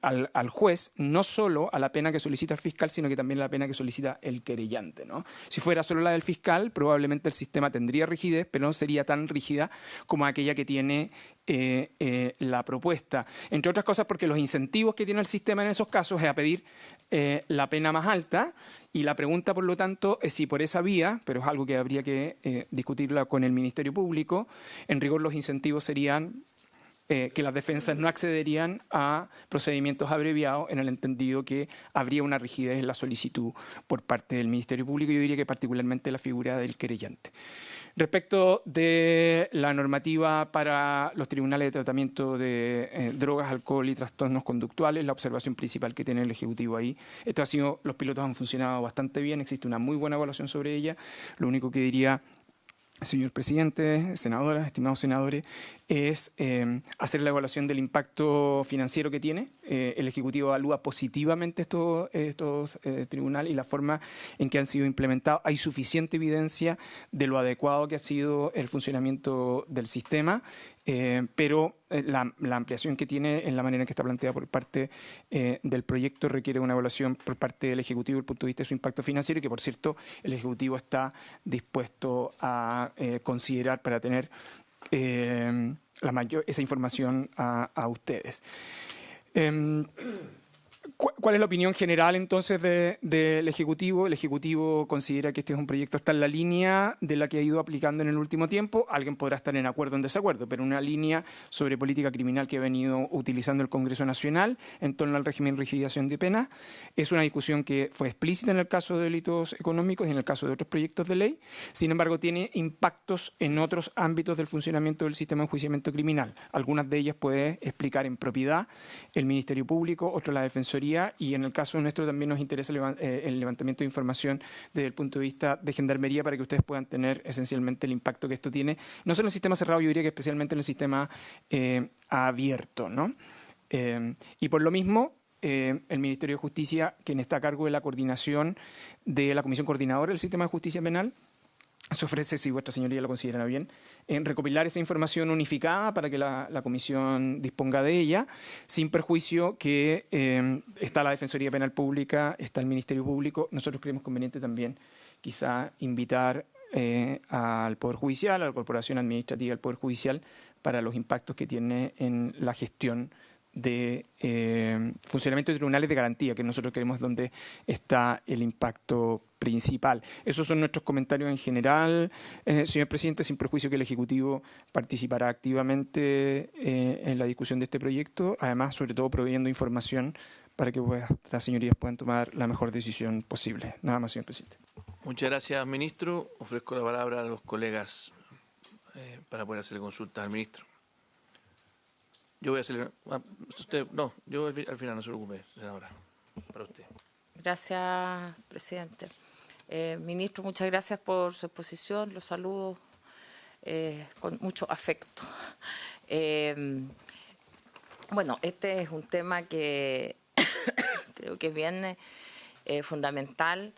al juez no solo a la pena que solicita el fiscal, sino que también a la pena que solicita el querellante, ¿no? Si fuera solo la del fiscal, probablemente el sistema tendría rigidez, pero no sería tan rígida como aquella que tiene la propuesta. Entre otras cosas porque los incentivos que tiene el sistema en esos casos es a pedir la pena más alta, y la pregunta, por lo tanto, es si por esa vía, pero es algo que habría que discutirla con el Ministerio Público, en rigor los incentivos serían que las defensas no accederían a procedimientos abreviados, en el entendido que habría una rigidez en la solicitud por parte del Ministerio Público, yo diría que particularmente la figura del querellante. Respecto de la normativa para los tribunales de tratamiento de drogas, alcohol y trastornos conductuales, la observación principal que tiene el Ejecutivo ahí, los pilotos han funcionado bastante bien, existe una muy buena evaluación sobre ella. Lo único que diría, señor presidente, senadoras, estimados senadores, es hacer la evaluación del impacto financiero que tiene. El Ejecutivo evalúa positivamente estos tribunales y la forma en que han sido implementados. Hay suficiente evidencia de lo adecuado que ha sido el funcionamiento del sistema, pero la ampliación que tiene en la manera en que está planteada por parte del proyecto requiere una evaluación por parte del Ejecutivo desde el punto de vista de su impacto financiero, y que, por cierto, el Ejecutivo está dispuesto a considerar para tener esa información a ustedes. ¿Cuál es la opinión general entonces del Ejecutivo? El Ejecutivo considera que este es un proyecto que está en la línea de la que ha ido aplicando en el último tiempo. Alguien podrá estar en acuerdo o en desacuerdo, pero una línea sobre política criminal que ha venido utilizando el Congreso Nacional en torno al régimen de rigidización de penas. Es una discusión que fue explícita en el caso de delitos económicos y en el caso de otros proyectos de ley. Sin embargo, tiene impactos en otros ámbitos del funcionamiento del sistema de enjuiciamiento criminal. Algunas de ellas puede explicar en propiedad el Ministerio Público, otras la Defensoría, y en el caso nuestro también nos interesa el levantamiento de información desde el punto de vista de Gendarmería, para que ustedes puedan tener esencialmente el impacto que esto tiene, no solo en el sistema cerrado, yo diría que especialmente en el sistema abierto, ¿no? Y por lo mismo, el Ministerio de Justicia, quien está a cargo de la coordinación de la Comisión Coordinadora del Sistema de Justicia Penal, se ofrece, si vuestra señoría lo considera bien, en recopilar esa información unificada para que la Comisión disponga de ella, sin perjuicio que está la Defensoría Penal Pública, está el Ministerio Público. Nosotros creemos conveniente también quizá invitar al Poder Judicial, a la Corporación Administrativa del Poder Judicial, para los impactos que tiene en la gestión de funcionamiento de tribunales de garantía, que nosotros creemos donde está el impacto principal. Esos son nuestros comentarios en general, señor presidente, sin perjuicio que el Ejecutivo participará activamente en la discusión de este proyecto, además, sobre todo, proveyendo información para que las señorías puedan tomar la mejor decisión posible. Nada más, señor presidente. Muchas gracias, ministro. Ofrezco la palabra a los colegas para poder hacerle consultas al ministro. Yo voy a hacerle... yo al final, no se preocupe, senadora, para usted. Gracias, presidente. Ministro, muchas gracias por su exposición. Los saludo con mucho afecto. Bueno, este es un tema que creo que es bien fundamental,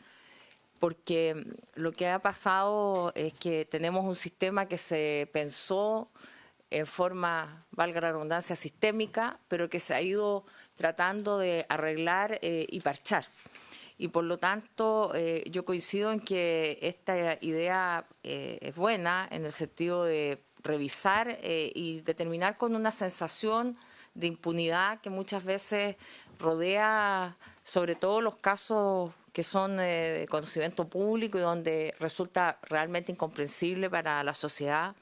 porque lo que ha pasado es que tenemos un sistema que se pensó en forma, valga la redundancia, sistémica, pero que se ha ido tratando de arreglar y parchar. Y por lo tanto, yo coincido en que esta idea es buena en el sentido de revisar y determinar con una sensación de impunidad que muchas veces rodea sobre todo los casos que son de conocimiento público y donde resulta realmente incomprensible para la sociedad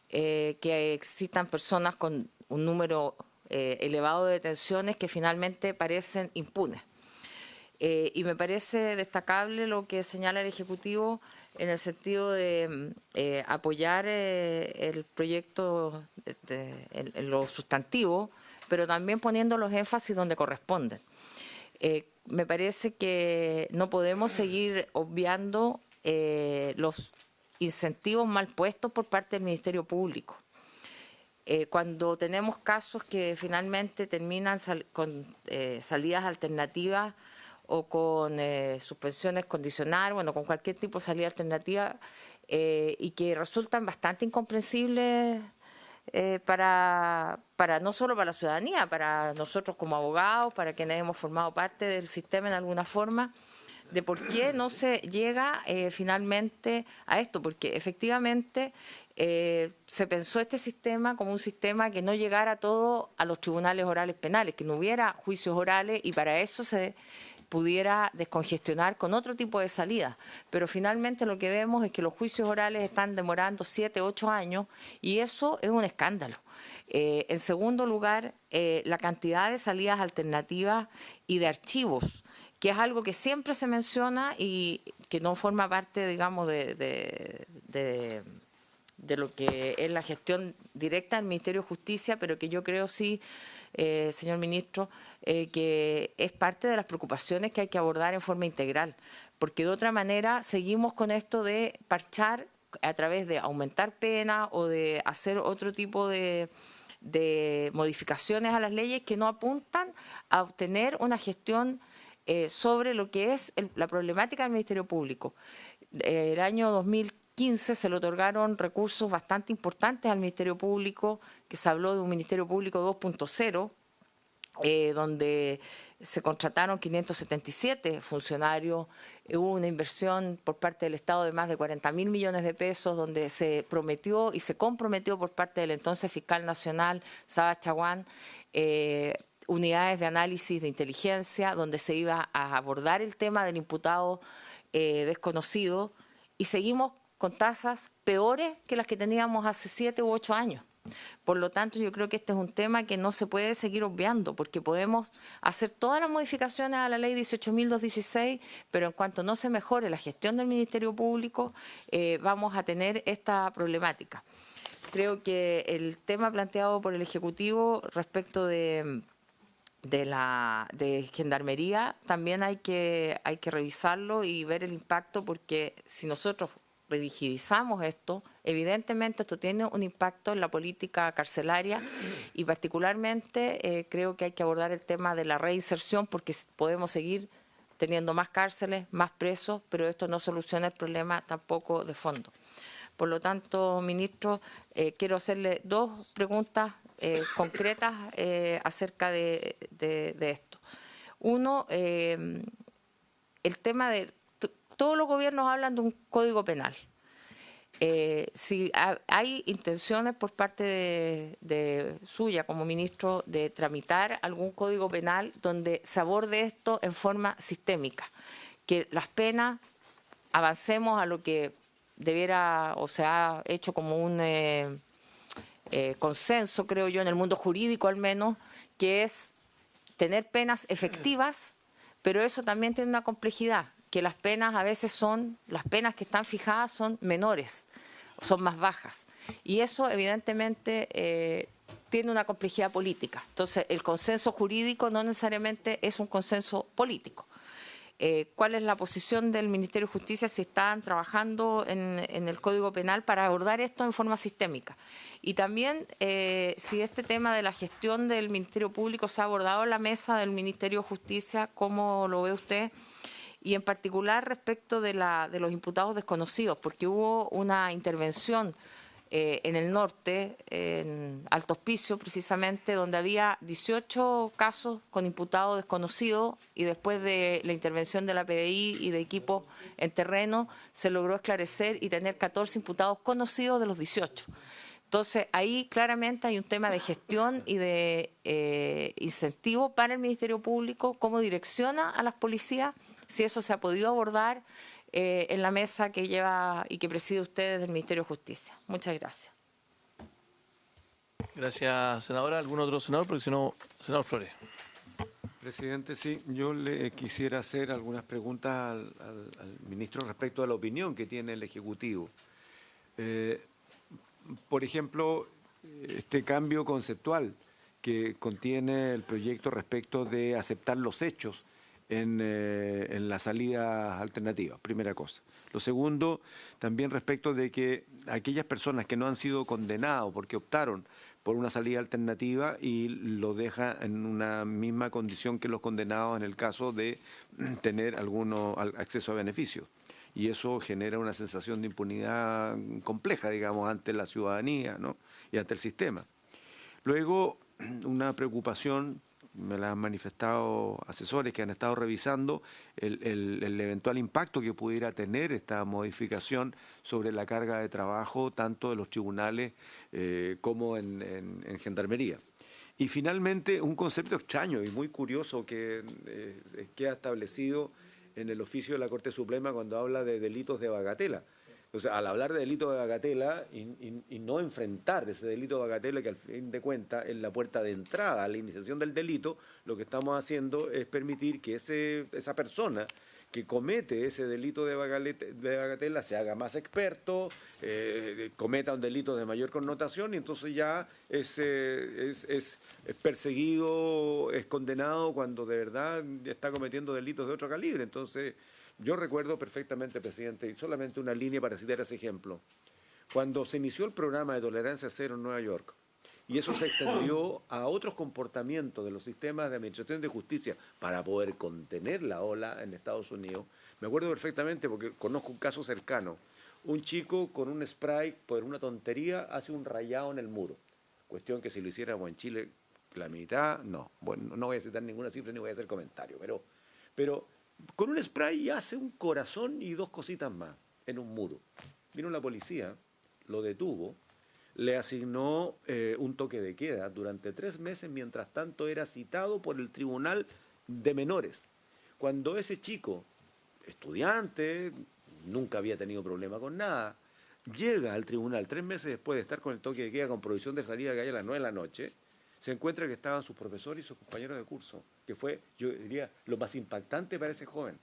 que existan personas con un número elevado de detenciones que finalmente parecen impunes. Y me parece destacable lo que señala el Ejecutivo en el sentido de apoyar el proyecto en lo sustantivo, pero también poniendo los énfasis donde corresponden. Me parece que no podemos seguir obviando los incentivos mal puestos por parte del Ministerio Público. Cuando tenemos casos que finalmente terminan con salidas alternativas o con suspensiones condicionales, bueno, con cualquier tipo de salida alternativa, y que resultan bastante incomprensibles para no solo para la ciudadanía, para nosotros como abogados, para quienes hemos formado parte del sistema en alguna forma, de por qué no se llega finalmente a esto, porque efectivamente se pensó este sistema como un sistema que no llegara todo a los tribunales orales penales, que no hubiera juicios orales y para eso se pudiera descongestionar con otro tipo de salida. Pero finalmente lo que vemos es que los juicios orales están demorando 7, 8 años y eso es un escándalo. En segundo lugar, la cantidad de salidas alternativas y de archivos, que es algo que siempre se menciona y que no forma parte, digamos, de lo que es la gestión directa del Ministerio de Justicia, pero que yo creo sí, señor ministro, que es parte de las preocupaciones que hay que abordar en forma integral, porque de otra manera seguimos con esto de parchar a través de aumentar penas o de hacer otro tipo de modificaciones a las leyes que no apuntan a obtener una gestión sobre lo que es la problemática del Ministerio Público. El año 2015 se le otorgaron recursos bastante importantes al Ministerio Público, que se habló de un Ministerio Público 2.0, donde se contrataron 577 funcionarios, hubo una inversión por parte del Estado de más de 40.000 millones de pesos, donde se prometió y se comprometió por parte del entonces fiscal nacional, Saba Chaguán, unidades de análisis de inteligencia, donde se iba a abordar el tema del imputado desconocido, y seguimos con tasas peores que las que teníamos hace 7 u 8 años. Por lo tanto, yo creo que este es un tema que no se puede seguir obviando, porque podemos hacer todas las modificaciones a la ley 18.216, pero en cuanto no se mejore la gestión del Ministerio Público, vamos a tener esta problemática. Creo que el tema planteado por el Ejecutivo respecto de Gendarmería también hay que revisarlo y ver el impacto, porque si nosotros rigidizamos esto, evidentemente esto tiene un impacto en la política carcelaria y particularmente creo que hay que abordar el tema de la reinserción, porque podemos seguir teniendo más cárceles, más presos, pero esto no soluciona el problema tampoco de fondo. Por lo tanto, ministro, quiero hacerle 2 preguntas concretas acerca de esto. Uno, el tema de... Todos los gobiernos hablan de un código penal. Si hay intenciones por parte de suya como ministro de tramitar algún código penal donde se aborde esto en forma sistémica, que las penas avancemos a lo que debiera o se ha hecho como un consenso, creo yo, en el mundo jurídico al menos, que es tener penas efectivas, pero eso también tiene una complejidad, que las penas a veces las penas que están fijadas son menores, son más bajas. Y eso evidentemente tiene una complejidad política. Entonces, el consenso jurídico no necesariamente es un consenso político. ¿Cuál es la posición del Ministerio de Justicia? Si están trabajando en el Código Penal para abordar esto en forma sistémica. Y también si este tema de la gestión del Ministerio Público se ha abordado en la mesa del Ministerio de Justicia, ¿cómo lo ve usted? Y en particular respecto de los imputados desconocidos, porque hubo una intervención en el norte, en Alto Hospicio precisamente, donde había 18 casos con imputados desconocidos y después de la intervención de la PDI y de equipos en terreno se logró esclarecer y tener 14 imputados conocidos de los 18. Entonces, ahí claramente hay un tema de gestión y de incentivo para el Ministerio Público, cómo direcciona a las policías, si eso se ha podido abordar en la mesa que lleva y que preside usted desde el Ministerio de Justicia. Muchas gracias. Gracias, senadora. ¿Algún otro senador? Porque si no, senador Flores. Presidente, sí, yo le quisiera hacer algunas preguntas al ministro respecto a la opinión que tiene el Ejecutivo. Por ejemplo, este cambio conceptual que contiene el proyecto respecto de aceptar los hechos en las salidas alternativas, primera cosa. Lo segundo, también respecto de que aquellas personas que no han sido condenados porque optaron por una salida alternativa y lo deja en una misma condición que los condenados en el caso de tener acceso a beneficios. Y eso genera una sensación de impunidad compleja, digamos, ante la ciudadanía, ¿no? Y ante el sistema. Luego, una preocupación, me la han manifestado asesores que han estado revisando, el eventual impacto que pudiera tener esta modificación sobre la carga de trabajo, tanto de los tribunales como en Gendarmería. Y finalmente, un concepto extraño y muy curioso que ha establecido en el oficio de la Corte Suprema cuando habla de delitos de bagatela. O sea, al hablar de delito de bagatela y no enfrentar ese delito de bagatela, que al fin de cuentas es la puerta de entrada a la iniciación del delito, lo que estamos haciendo es permitir que esa persona que comete ese delito de bagatela se haga más experto, cometa un delito de mayor connotación y entonces ya es perseguido, es condenado cuando de verdad está cometiendo delitos de otro calibre. Entonces, yo recuerdo perfectamente, presidente, y solamente una línea para citar ese ejemplo, cuando se inició el programa de tolerancia cero en Nueva York, y eso se extendió a otros comportamientos de los sistemas de administración de justicia para poder contener la ola en Estados Unidos. Me acuerdo perfectamente porque conozco un caso cercano. Un chico con un spray, por una tontería, hace un rayado en el muro. Cuestión que si lo hiciéramos en Chile, la mitad, no. Bueno, no voy a citar ninguna cifra ni voy a hacer comentario, pero con un spray hace un corazón y dos cositas más en un muro. Vino la policía, lo detuvo, le asignó un toque de queda durante 3 meses, mientras tanto era citado por el Tribunal de Menores. Cuando ese chico, estudiante, nunca había tenido problema con nada, llega al tribunal 3 meses después de estar con el toque de queda con prohibición de salir a la calle a las 9 de la noche, se encuentra que estaban sus profesores y sus compañeros de curso, que fue, yo diría, lo más impactante para ese joven.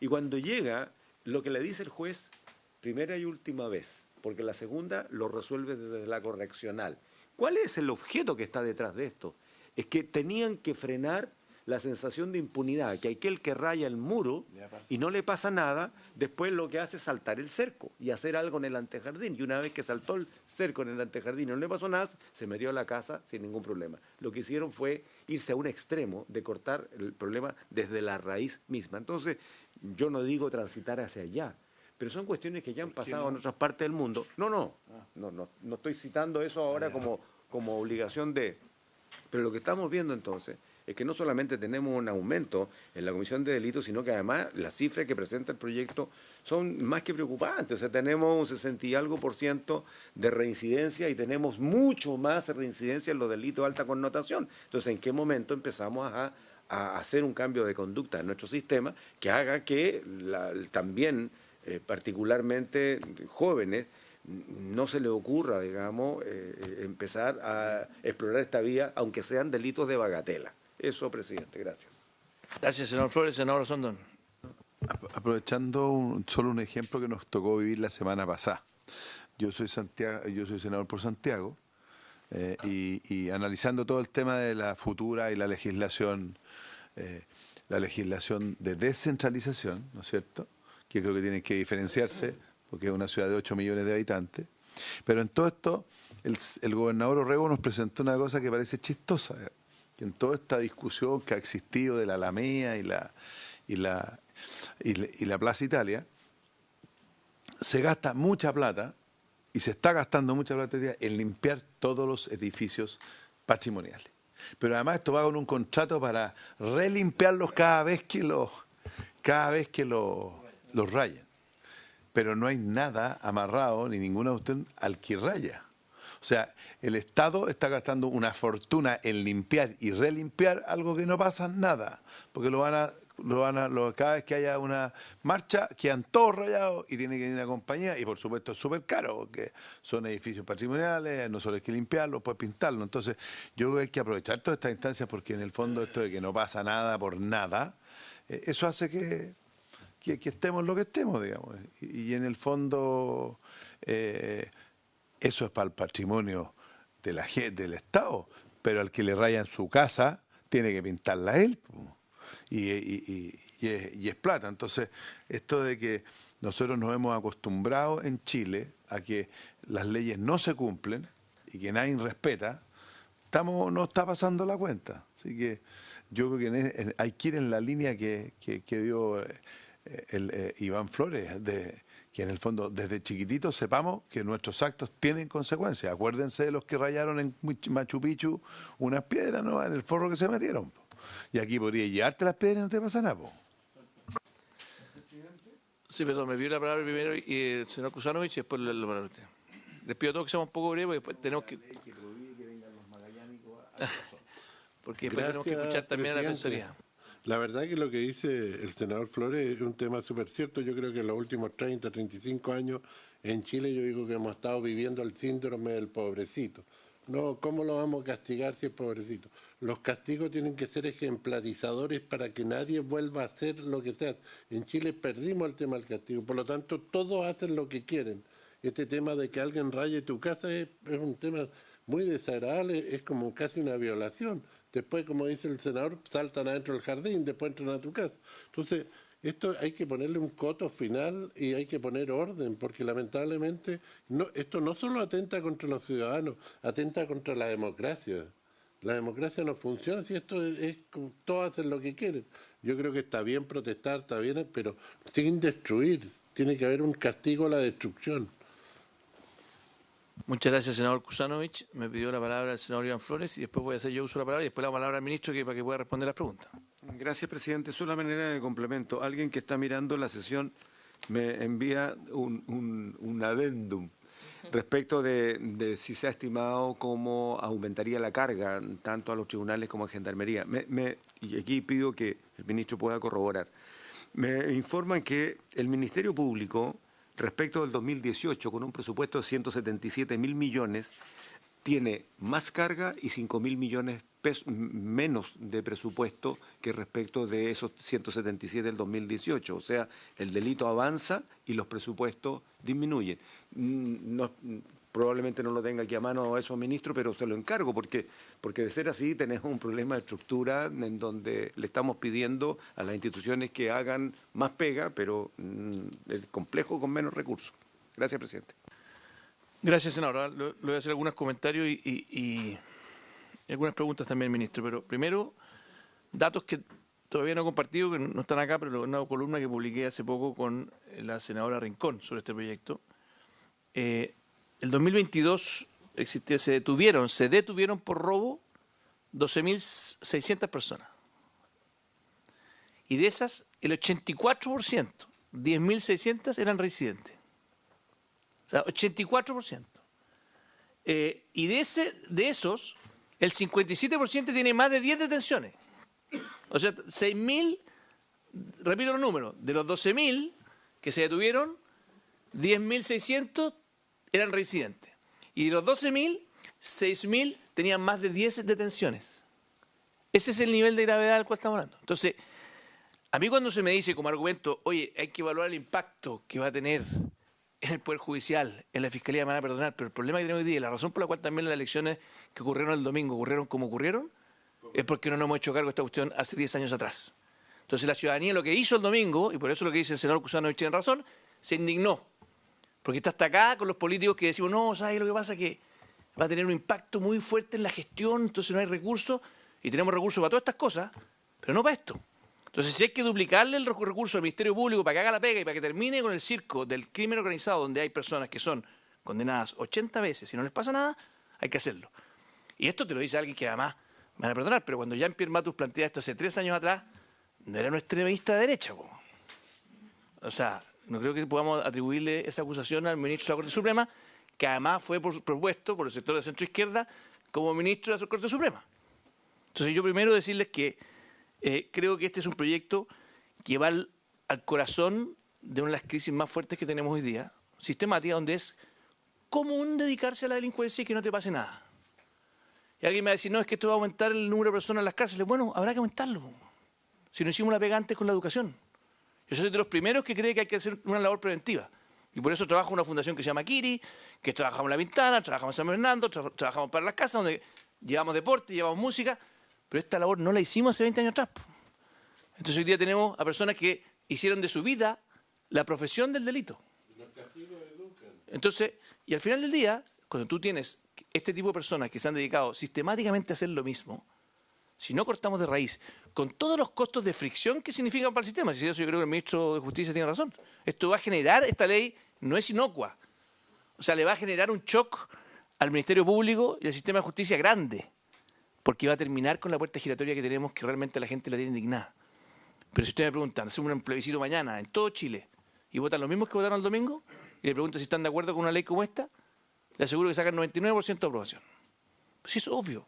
Y cuando llega, lo que le dice el juez, primera y última vez, porque la segunda lo resuelve desde la correccional. ¿Cuál es el objeto que está detrás de esto? Es que tenían que frenar la sensación de impunidad, que aquel que raya el muro y no le pasa nada, después lo que hace es saltar el cerco y hacer algo en el antejardín. Y una vez que saltó el cerco en el antejardín y no le pasó nada, se metió a la casa sin ningún problema. Lo que hicieron fue irse a un extremo de cortar el problema desde la raíz misma. Entonces, yo no digo transitar hacia allá, pero son cuestiones que ya han pasado en otras partes del mundo. No estoy citando eso ahora como obligación de... Pero lo que estamos viendo entonces es que no solamente tenemos un aumento en la comisión de delitos, sino que además las cifras que presenta el proyecto son más que preocupantes. O sea, tenemos un 60 y algo % de reincidencia y tenemos mucho más reincidencia en los delitos de alta connotación. Entonces, ¿en qué momento empezamos a hacer un cambio de conducta en nuestro sistema que haga que también, particularmente jóvenes, no se le ocurra, digamos, empezar a explorar esta vía, aunque sean delitos de bagatela? Eso, presidente, gracias. Gracias, senador Flores. Senador Rosondón. Aprovechando solo un ejemplo que nos tocó vivir la semana pasada. Yo soy senador por Santiago y analizando todo el tema de la futura y la legislación de descentralización, ¿no es cierto? Que creo que tiene que diferenciarse porque es una ciudad de 8 millones de habitantes. Pero en todo esto, el gobernador Orrego nos presentó una cosa que parece chistosa, que en toda esta discusión que ha existido de la Alameda y la Plaza Italia, se gasta mucha plata y se está gastando mucha plata en limpiar todos los edificios patrimoniales. Pero además esto va con un contrato para relimpiarlos cada vez que los rayan. Pero no hay nada amarrado ni ninguna cuestión al que raya. O sea, el Estado está gastando una fortuna en limpiar y relimpiar algo que no pasa nada, porque cada vez que haya una marcha quedan todos rayados y tiene que ir una compañía y por supuesto es súper caro porque son edificios patrimoniales, no solo hay que limpiarlos, pues pintarlos. Entonces yo creo que hay que aprovechar todas estas instancias porque en el fondo esto de que no pasa nada por nada, eso hace que estemos lo que estemos, digamos. Y en el fondo eso es para el patrimonio de la gente, del Estado, pero al que le rayan su casa tiene que pintarla él. Y es plata. Entonces, esto de que nosotros nos hemos acostumbrado en Chile a que las leyes no se cumplen y que nadie respeta, no está pasando la cuenta. Así que yo creo que hay que ir en la línea que dio Iván Flores, que en el fondo desde chiquititos sepamos que nuestros actos tienen consecuencias. Acuérdense de los que rayaron en Machu Picchu unas piedras, ¿no?, en el forro que se metieron. Y aquí podría llevarte las piedras y no te pasa nada, po. Sí, perdón, me pidió la palabra primero y el señor Kusanovich y después la palabra a usted. Les pido a todos que seamos un poco breves porque después tenemos que... porque después tenemos que escuchar también a la Defensoría. La verdad que lo que dice el senador Flores es un tema súper cierto. Yo creo que en los últimos 30, 35 años en Chile yo digo que hemos estado viviendo el síndrome del pobrecito. No, ¿cómo lo vamos a castigar si es pobrecito? Los castigos tienen que ser ejemplarizadores para que nadie vuelva a hacer lo que sea. En Chile perdimos el tema del castigo, por lo tanto todos hacen lo que quieren. Este tema de que alguien raye tu casa es un tema muy desagradable, es como casi una violación. Después, como dice el senador, saltan adentro del jardín, después entran a tu casa. Entonces, esto hay que ponerle un coto final y hay que poner orden, porque lamentablemente esto no solo atenta contra los ciudadanos, atenta contra la democracia. La democracia no funciona si esto es todos hacen lo que quieren. Yo creo que está bien protestar, está bien, pero sin destruir. Tiene que haber un castigo a la destrucción. Muchas gracias, senador Kusanovich. Me pidió la palabra el senador Iván Flores y después voy a hacer yo uso de la palabra y después la palabra al ministro para que pueda responder las preguntas. Gracias, presidente. Solo una manera de complemento. Alguien que está mirando la sesión me envía un adendum respecto de si se ha estimado cómo aumentaría la carga tanto a los tribunales como a Gendarmería. Y aquí pido que el ministro pueda corroborar. Me informan que el Ministerio Público, respecto del 2018, con un presupuesto de 177.000 millones, tiene más carga y 5.000 millones menos de presupuesto que respecto de esos 177 del 2018. O sea, el delito avanza y los presupuestos disminuyen. Probablemente no lo tenga aquí a mano eso, ministro, pero se lo encargo, porque de ser así tenemos un problema de estructura en donde le estamos pidiendo a las instituciones que hagan más pega, pero es complejo con menos recursos. Gracias, presidente. Gracias, senador. Le voy a hacer algunos comentarios y algunas preguntas también, ministro. Pero primero, datos que todavía no he compartido, que no están acá, pero una columna que publiqué hace poco con la senadora Rincón sobre este proyecto. El 2022 se detuvieron por robo 12.600 personas. Y de esas, el 84%, 10.600 eran residentes. O sea, 84%. Y de esos, el 57% tiene más de 10 detenciones. O sea, 6.000, repito los números, de los 12.000 que se detuvieron, 10.600 eran residentes. Y de los 12.000, 6.000 tenían más de 10 detenciones. Ese es el nivel de gravedad del cual estamos hablando. Entonces, A mí cuando se me dice como argumento, oye, hay que evaluar el impacto que va a tener en el Poder Judicial, en la Fiscalía, me van a perdonar, pero el problema que tenemos hoy día, y la razón por la cual también las elecciones que ocurrieron el domingo ocurrieron como ocurrieron, es porque no nos hemos hecho cargo de esta cuestión hace 10 años atrás. Entonces la ciudadanía lo que hizo el domingo, y por eso lo que dice el senador Kusanovich tiene razón, se indignó. Porque está hasta acá con los políticos que decimos, no, ¿sabes lo que pasa? Que va a tener un impacto muy fuerte en la gestión, entonces no hay recursos, y tenemos recursos para todas estas cosas, pero no para esto. Entonces, si hay que duplicarle el recurso al Ministerio Público para que haga la pega y para que termine con el circo del crimen organizado, donde hay personas que son condenadas 80 veces y no les pasa nada, hay que hacerlo. Y esto te lo dice alguien que además, me van a perdonar, pero cuando Jean-Pierre Matus plantea esto hace 3 años atrás, no era un extremista de derecha. O sea, no creo que podamos atribuirle esa acusación al ministro de la Corte Suprema, que además fue propuesto por el sector de centro-izquierda como ministro de la Corte Suprema. Entonces, yo primero decirles que creo que este es un proyecto que va al corazón de una de las crisis más fuertes que tenemos hoy día, sistemática, donde es común dedicarse a la delincuencia y que no te pase nada. Y alguien me va a decir, no, es que esto va a aumentar el número de personas en las cárceles. Bueno, habrá que aumentarlo. Si no hicimos la pega antes con la educación. Yo soy de los primeros que cree que hay que hacer una labor preventiva. Y por eso trabajo en una fundación que se llama Kiri, que trabajamos en La Pintana, trabajamos en San Fernando, trabajamos para las casas, donde llevamos deporte, llevamos música. Pero esta labor no la hicimos hace 20 años atrás. Entonces hoy día tenemos a personas que hicieron de su vida la profesión del delito. Entonces, y al final del día, cuando tú tienes este tipo de personas que se han dedicado sistemáticamente a hacer lo mismo, si no cortamos de raíz, con todos los costos de fricción que significan para el sistema, si eso yo creo que el ministro de Justicia tiene razón, esto va a generar, esta ley no es inocua, o sea, le va a generar un shock al Ministerio Público y al sistema de justicia grande, porque va a terminar con la puerta giratoria que tenemos, que realmente la gente la tiene indignada. Pero si ustedes me preguntan, hacemos un plebiscito mañana en todo Chile y votan los mismos que votaron el domingo, y le preguntan si están de acuerdo con una ley como esta, le aseguro que sacan 99% de aprobación. Pues eso es obvio.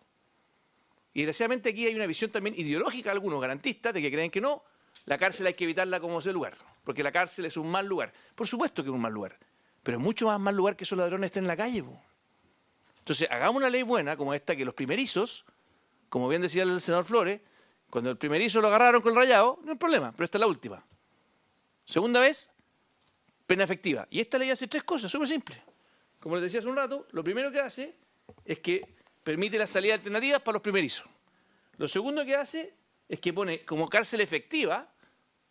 Y desgraciadamente aquí hay una visión también ideológica de algunos garantistas de que creen que no, la cárcel hay que evitarla como ese lugar, porque la cárcel es un mal lugar. Por supuesto que es un mal lugar, pero es mucho más mal lugar que esos ladrones estén en la calle. Entonces, hagamos una ley buena como esta, que los primerizos, como bien decía el senador Flores, cuando el primerizo lo agarraron con el rayado, no hay problema, pero esta es la última. Segunda vez, pena efectiva. Y esta ley hace 3 cosas, súper simples. Como les decía hace un rato, lo primero que hace es que permite las salidas alternativas para los primerizos. Lo segundo que hace es que pone como cárcel efectiva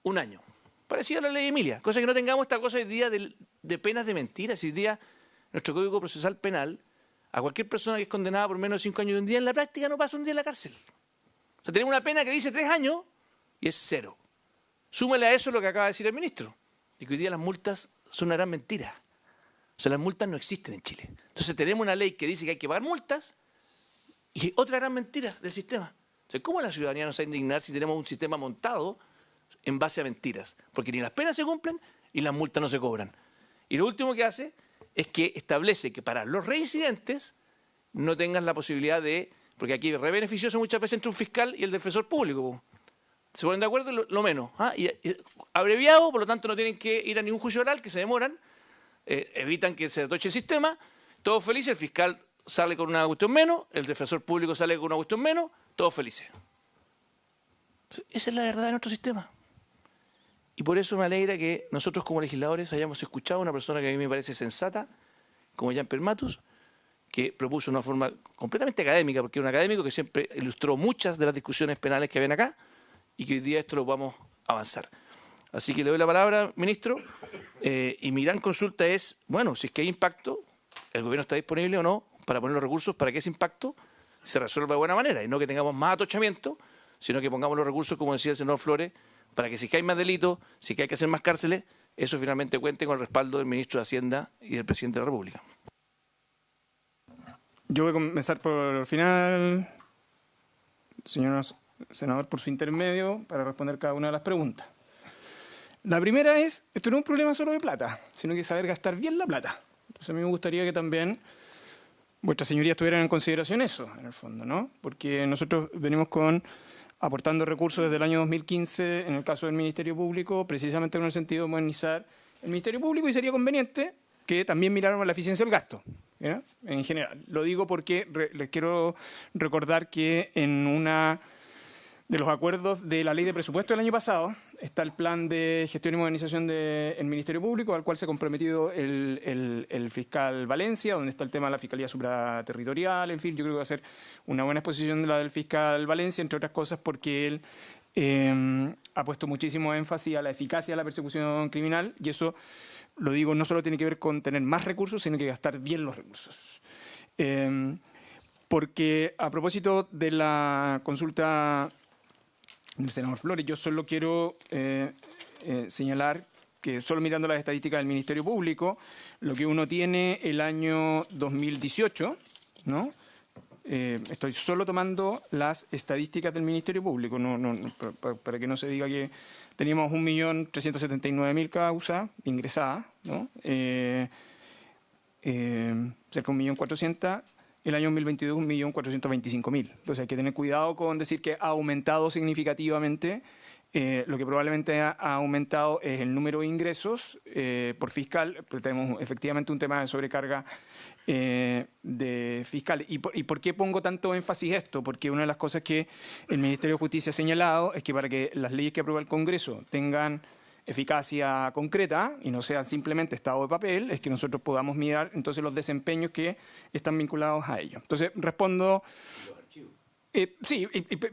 1 año. Parecido a la ley Emilia. Cosa que no tengamos esta cosa hoy día de penas de mentiras. Hoy día nuestro Código Procesal Penal, a cualquier persona que es condenada por menos de 5 años de un día, en la práctica no pasa un día en la cárcel. O sea, tenemos una pena que dice 3 años y es 0. Súmale a eso lo que acaba de decir el ministro, y que hoy día las multas son una gran mentira. O sea, las multas no existen en Chile. Entonces tenemos una ley que dice que hay que pagar multas y otra gran mentira del sistema. O sea, ¿cómo la ciudadanía nos va a indignar si tenemos un sistema montado en base a mentiras? Porque ni las penas se cumplen y las multas no se cobran. Y lo último que hace es que establece que para los reincidentes no tengan la posibilidad de... Porque aquí es re beneficioso muchas veces entre un fiscal y el defensor público. Se ponen de acuerdo lo menos. Y abreviado, por lo tanto no tienen que ir a ningún juicio oral, que se demoran, evitan que se atoche el sistema, todos felices, el fiscal sale con una cuestión menos, el defensor público sale con una cuestión menos, todos felices. Entonces, esa es la verdad de nuestro sistema. Y por eso me alegra que nosotros como legisladores hayamos escuchado a una persona que a mí me parece sensata, como Jean-Pierre Matus, que propuso una forma completamente académica, porque es un académico que siempre ilustró muchas de las discusiones penales que ven acá, y que hoy día esto lo vamos a avanzar. Así que le doy la palabra, ministro, y mi gran consulta es, bueno, si es que hay impacto, ¿el gobierno está disponible o no para poner los recursos para que ese impacto se resuelva de buena manera? Y no que tengamos más atochamiento, sino que pongamos los recursos, como decía el senador Flores, para que si hay más delitos, si hay que hacer más cárceles, eso finalmente cuente con el respaldo del ministro de Hacienda y del presidente de la República. Yo voy a comenzar por el final, señor senador, por su intermedio, para responder cada una de las preguntas. La primera es, esto no es un problema solo de plata, sino que saber gastar bien la plata. Entonces a mí me gustaría que también vuestras señorías tuvieran en consideración eso, en el fondo, ¿no? Porque nosotros venimos aportando recursos desde el año 2015, en el caso del Ministerio Público, precisamente con el sentido de modernizar el Ministerio Público, y sería conveniente que también miráramos la eficiencia del gasto, ¿no? En general. Lo digo porque les quiero recordar que en una de los acuerdos de la ley de presupuesto del año pasado está el plan de gestión y modernización del Ministerio Público, al cual se ha comprometido el fiscal Valencia, donde está el tema de la Fiscalía Supraterritorial. En fin, yo creo que va a ser una buena exposición de la del fiscal Valencia, entre otras cosas porque él ha puesto muchísimo énfasis a la eficacia de la persecución criminal, y eso, lo digo, no solo tiene que ver con tener más recursos, sino que gastar bien los recursos. Porque a propósito de la consulta del senador Flores, yo solo quiero señalar que solo mirando las estadísticas del Ministerio Público, lo que uno tiene el año 2018, ¿no? Estoy solo tomando las estadísticas del Ministerio Público, para que no se diga que teníamos 1.379.000 causas ingresadas, ¿no? Cerca de 1.400.000. El año 2022, 1.425.000. Entonces hay que tener cuidado con decir que ha aumentado significativamente. Lo que probablemente ha aumentado es el número de ingresos por fiscal, pero tenemos efectivamente un tema de sobrecarga de fiscales. ¿Y por qué pongo tanto énfasis esto? Porque una de las cosas que el Ministerio de Justicia ha señalado es que para que las leyes que aprueba el Congreso tengan eficacia concreta y no sea simplemente estado de papel, es que nosotros podamos mirar entonces los desempeños que están vinculados a ello. Entonces, respondo... sí,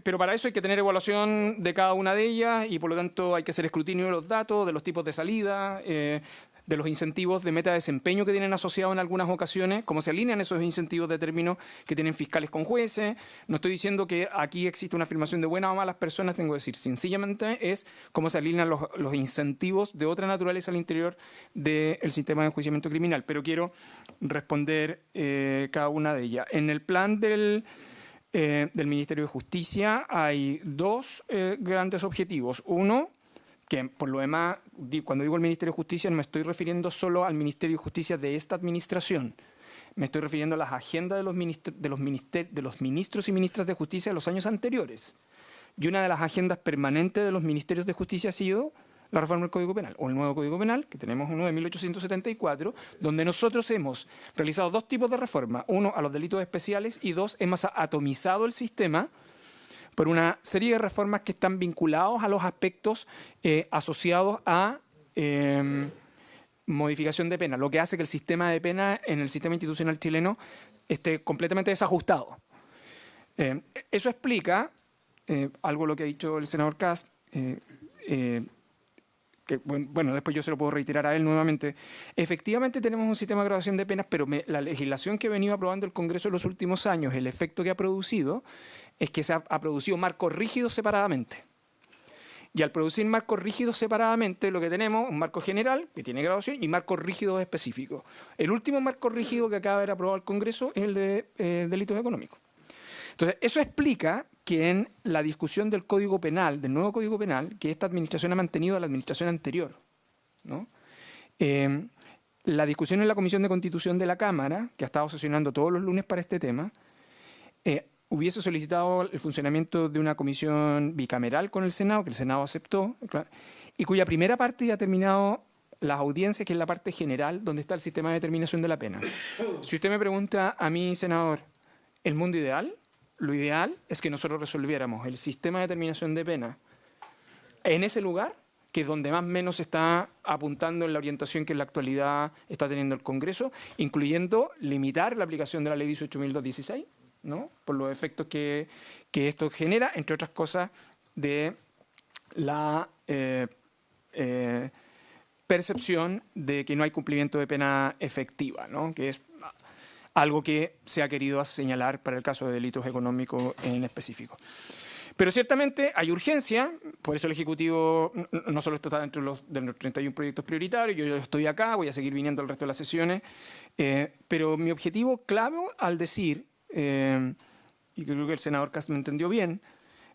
pero para eso hay que tener evaluación de cada una de ellas y por lo tanto hay que hacer escrutinio de los datos, de los tipos de salida, de los incentivos de meta de desempeño que tienen asociados en algunas ocasiones, cómo se alinean esos incentivos de términos que tienen fiscales con jueces. No estoy diciendo que aquí existe una afirmación de buenas o malas personas, tengo que decir, sencillamente es cómo se alinean los incentivos de otra naturaleza al interior del sistema de enjuiciamiento criminal. Pero quiero responder cada una de ellas. En el plan del Ministerio de Justicia hay dos grandes objetivos. Uno, que por lo demás, cuando digo el Ministerio de Justicia no me estoy refiriendo solo al Ministerio de Justicia de esta administración, me estoy refiriendo a las agendas de los ministros y ministras de Justicia de los años anteriores. Y una de las agendas permanentes de los ministerios de Justicia ha sido la reforma del Código Penal, o el nuevo Código Penal, que tenemos uno de 1874, donde nosotros hemos realizado dos tipos de reforma. Uno, a los delitos especiales, y dos, hemos atomizado el sistema por una serie de reformas que están vinculados a los aspectos asociados a modificación de pena, lo que hace que el sistema de pena en el sistema institucional chileno esté completamente desajustado. Eso explica, algo lo que ha dicho el senador Kast, que, bueno, después yo se lo puedo reiterar a él nuevamente. Efectivamente tenemos un sistema de graduación de penas, pero la legislación que ha venido aprobando el Congreso en los últimos años, el efecto que ha producido es que se ha producido marcos rígidos separadamente. Y al producir marcos rígidos separadamente, lo que tenemos es un marco general, que tiene graduación, y marcos rígidos específicos. El último marco rígido que acaba de haber aprobado el Congreso es el de delitos económicos. Entonces, eso explica que en la discusión del Código Penal, del nuevo Código Penal, que esta administración ha mantenido a la administración anterior, ¿no? La discusión en la Comisión de Constitución de la Cámara, que ha estado sesionando todos los lunes para este tema, hubiese solicitado el funcionamiento de una comisión bicameral con el Senado, que el Senado aceptó, y cuya primera parte ya ha terminado las audiencias, que es la parte general, donde está el sistema de determinación de la pena. Si usted me pregunta a mí, senador, ¿el mundo ideal? Lo ideal es que nosotros resolviéramos el sistema de determinación de pena en ese lugar, que es donde más o menos se está apuntando en la orientación que en la actualidad está teniendo el Congreso, incluyendo limitar la aplicación de la ley 18.216, ¿no? Por los efectos que esto genera, entre otras cosas, de la percepción de que no hay cumplimiento de pena efectiva, ¿no? Que es algo que se ha querido señalar para el caso de delitos económicos en específico. Pero ciertamente hay urgencia, por eso el Ejecutivo, no solo esto está dentro de los 31 proyectos prioritarios, yo estoy acá, voy a seguir viniendo al resto de las sesiones, pero mi objetivo clave al decir, y creo que el senador Castro me entendió bien,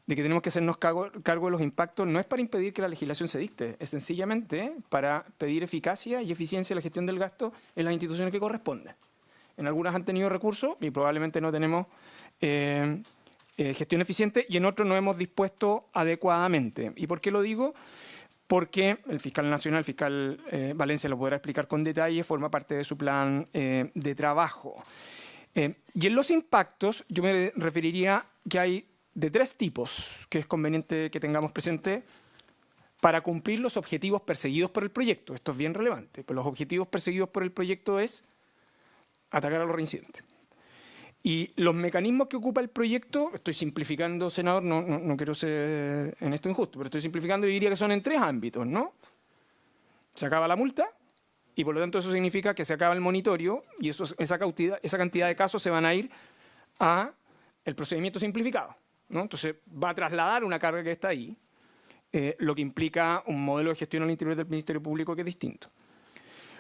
de que tenemos que hacernos cargo de los impactos, no es para impedir que la legislación se dicte, es sencillamente para pedir eficacia y eficiencia en la gestión del gasto en las instituciones que corresponden. En algunas han tenido recursos y probablemente no tenemos gestión eficiente, y en otros no hemos dispuesto adecuadamente. ¿Y por qué lo digo? Porque el fiscal nacional, el fiscal Valencia, lo podrá explicar con detalle, forma parte de su plan de trabajo. Y en los impactos yo me referiría que hay de 3 tipos que es conveniente que tengamos presente para cumplir los objetivos perseguidos por el proyecto. Esto es bien relevante. Pues los objetivos perseguidos por el proyecto es atacar a los reincidentes. Y los mecanismos que ocupa el proyecto, estoy simplificando, senador, no quiero ser en esto injusto, pero estoy simplificando y diría que son en 3 ámbitos, ¿no? Se acaba la multa y por lo tanto eso significa que se acaba el monitorio y esa cantidad de casos se van a ir a el procedimiento simplificado, ¿no? Entonces va a trasladar una carga que está ahí, lo que implica un modelo de gestión al interior del Ministerio Público que es distinto.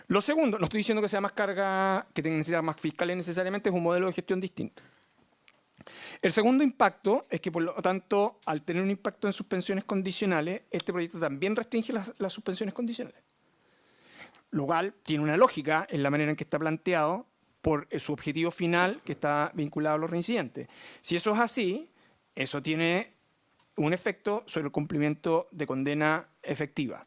Lo segundo, no estoy diciendo que sea más carga, que tenga más fiscales necesariamente, es un modelo de gestión distinto. El segundo impacto es que, por lo tanto, al tener un impacto en suspensiones condicionales, este proyecto también restringe las suspensiones condicionales. Lo cual tiene una lógica en la manera en que está planteado por su objetivo final que está vinculado a los reincidentes. Si eso es así, eso tiene un efecto sobre el cumplimiento de condena efectiva.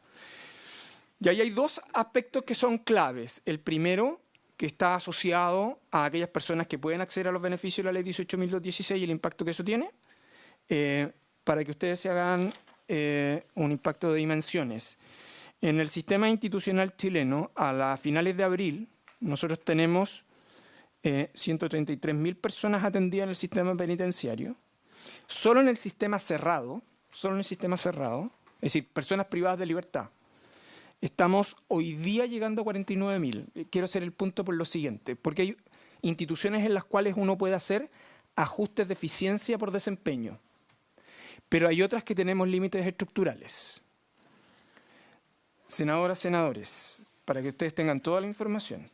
Y ahí hay 2 aspectos que son claves. El primero, que está asociado a aquellas personas que pueden acceder a los beneficios de la ley 18.216 y el impacto que eso tiene, para que ustedes se hagan un impacto de dimensiones. En el sistema institucional chileno, a las finales de abril, nosotros tenemos 133.000 personas atendidas en el sistema penitenciario. Solo en el sistema cerrado, es decir, personas privadas de libertad, estamos hoy día llegando a 49.000. Quiero hacer el punto por lo siguiente, porque hay instituciones en las cuales uno puede hacer ajustes de eficiencia por desempeño, pero hay otras que tenemos límites estructurales. Senadoras, senadores, para que ustedes tengan toda la información,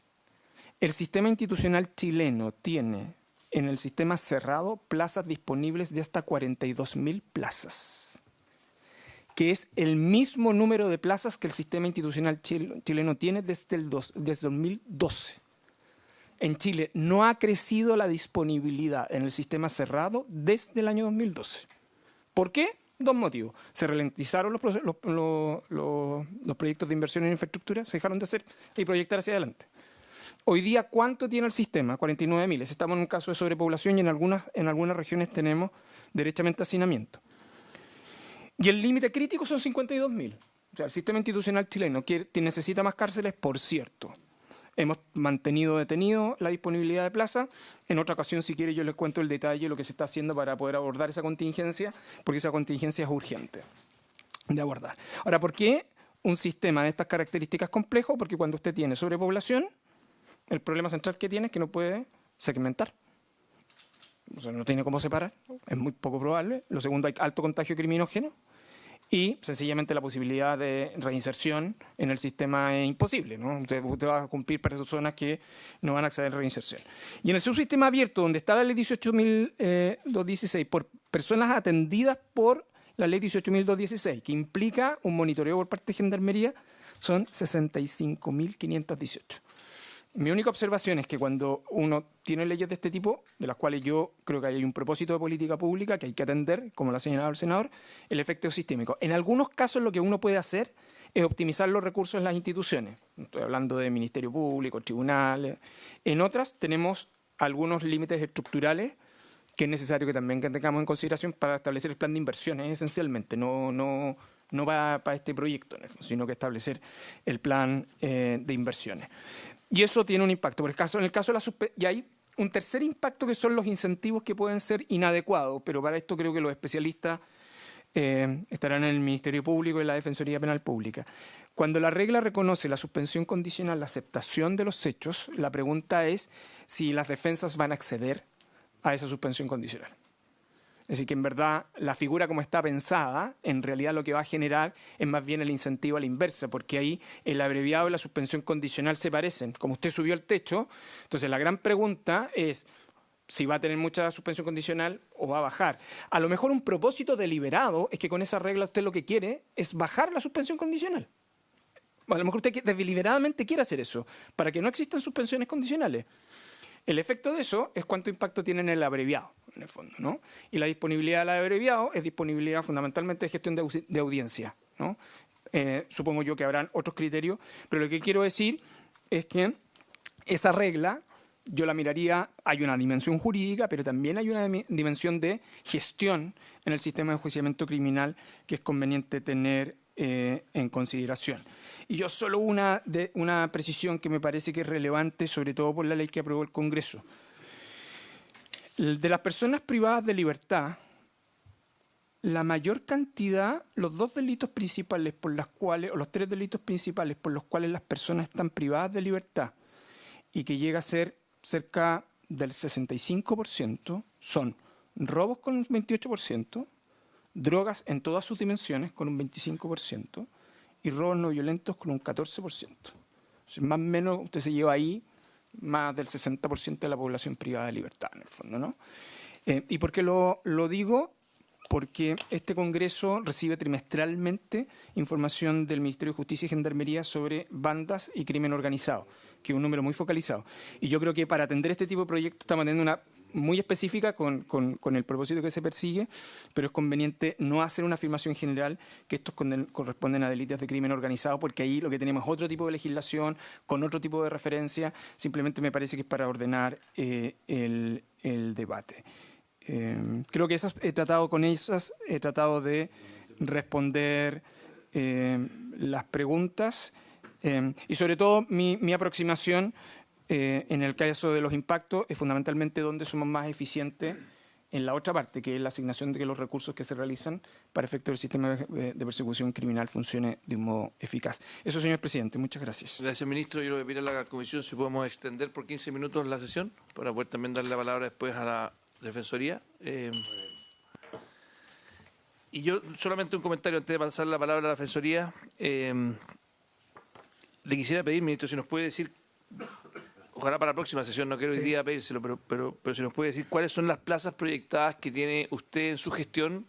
el sistema institucional chileno tiene en el sistema cerrado plazas disponibles de hasta 42.000 plazas, que es el mismo número de plazas que el sistema institucional chileno tiene desde 2012. En Chile no ha crecido la disponibilidad en el sistema cerrado desde el año 2012. ¿Por qué? 2 motivos. Se ralentizaron los proyectos de inversión en infraestructura, se dejaron de hacer y proyectar hacia adelante. Hoy día, ¿cuánto tiene el sistema? 49.000. Estamos en un caso de sobrepoblación y en algunas regiones tenemos derechamente hacinamiento. Y el límite crítico son 52.000. O sea, el sistema institucional chileno necesita más cárceles, por cierto. Hemos mantenido detenido la disponibilidad de plaza. En otra ocasión, si quiere, yo les cuento el detalle de lo que se está haciendo para poder abordar esa contingencia, porque esa contingencia es urgente de abordar. Ahora, ¿por qué un sistema de estas características complejo? Porque cuando usted tiene sobrepoblación, el problema central que tiene es que no puede segmentar. O sea, no tiene cómo separar, es muy poco probable. Lo segundo, hay alto contagio criminógeno. Y sencillamente la posibilidad de reinserción en el sistema es imposible, ¿no? Usted va a cumplir personas que no van a acceder a reinserción. Y en el subsistema abierto, donde está la ley 18.216, por personas atendidas por la ley 18.216, que implica un monitoreo por parte de Gendarmería, son 65.518. Mi única observación es que cuando uno tiene leyes de este tipo, de las cuales yo creo que hay un propósito de política pública que hay que atender, como lo ha señalado el senador, el efecto sistémico. En algunos casos lo que uno puede hacer es optimizar los recursos en las instituciones. Estoy hablando de Ministerio Público, tribunales. En otras tenemos algunos límites estructurales que es necesario que también tengamos en consideración para establecer el plan de inversiones, esencialmente. No va para este proyecto, sino que establecer el plan de inversiones. Y eso tiene un impacto. En el caso de la y hay un tercer impacto que son los incentivos que pueden ser inadecuados, pero para esto creo que los especialistas estarán en el Ministerio Público y en la Defensoría Penal Pública. Cuando la regla reconoce la suspensión condicional, la aceptación de los hechos, la pregunta es si las defensas van a acceder a esa suspensión condicional. Es decir, que en verdad la figura como está pensada, en realidad lo que va a generar es más bien el incentivo a la inversa, porque ahí el abreviado y la suspensión condicional se parecen. Como usted subió el techo, entonces la gran pregunta es si va a tener mucha suspensión condicional o va a bajar. A lo mejor un propósito deliberado es que con esa regla usted lo que quiere es bajar la suspensión condicional. A lo mejor usted deliberadamente quiere hacer eso, para que no existan suspensiones condicionales. El efecto de eso es cuánto impacto tiene en el abreviado, en el fondo, ¿no? Y la disponibilidad del abreviado es disponibilidad fundamentalmente de gestión de audiencia, ¿no? Supongo yo que habrán otros criterios, pero lo que quiero decir es que esa regla yo la miraría, hay una dimensión jurídica, pero también hay una dimensión de gestión en el sistema de enjuiciamiento criminal que es conveniente tener en consideración. Y yo solo una precisión que me parece que es relevante, sobre todo por la ley que aprobó el Congreso. De las personas privadas de libertad, la mayor cantidad, los dos delitos principales por los cuales, o los tres delitos principales por los cuales las personas están privadas de libertad y que llega a ser cerca del 65%, son robos con un 28%, drogas en todas sus dimensiones con un 25% y robos no violentos con un 14%. Entonces, más o menos usted se lleva ahí más del 60% de la población privada de libertad, en el fondo, ¿no? ¿Y por qué lo digo? Porque este Congreso recibe trimestralmente información del Ministerio de Justicia y Gendarmería sobre bandas y crimen organizado, que es un número muy focalizado. Y yo creo que para atender este tipo de proyectos estamos teniendo una muy específica con el propósito que se persigue, pero es conveniente no hacer una afirmación general que estos corresponden a delitos de crimen organizado, porque ahí lo que tenemos es otro tipo de legislación, con otro tipo de referencia. Simplemente me parece que es para ordenar el debate. Creo que he tratado de responder las preguntas y sobre todo mi aproximación en el caso de los impactos es fundamentalmente donde somos más eficientes en la otra parte, que es la asignación de los recursos que se realizan para efecto del sistema de persecución criminal funcione de un modo eficaz. Eso, señor presidente. Muchas gracias. Gracias, ministro. Yo le voy a pedir a la comisión si podemos extender por 15 minutos la sesión para poder también darle la palabra después a la Defensoría. Y yo solamente un comentario antes de pasar la palabra a la Defensoría. Le quisiera pedir, ministro, si nos puede decir, ojalá para la próxima sesión, no quiero hoy día pedírselo, pero si nos puede decir cuáles son las plazas proyectadas que tiene usted en su gestión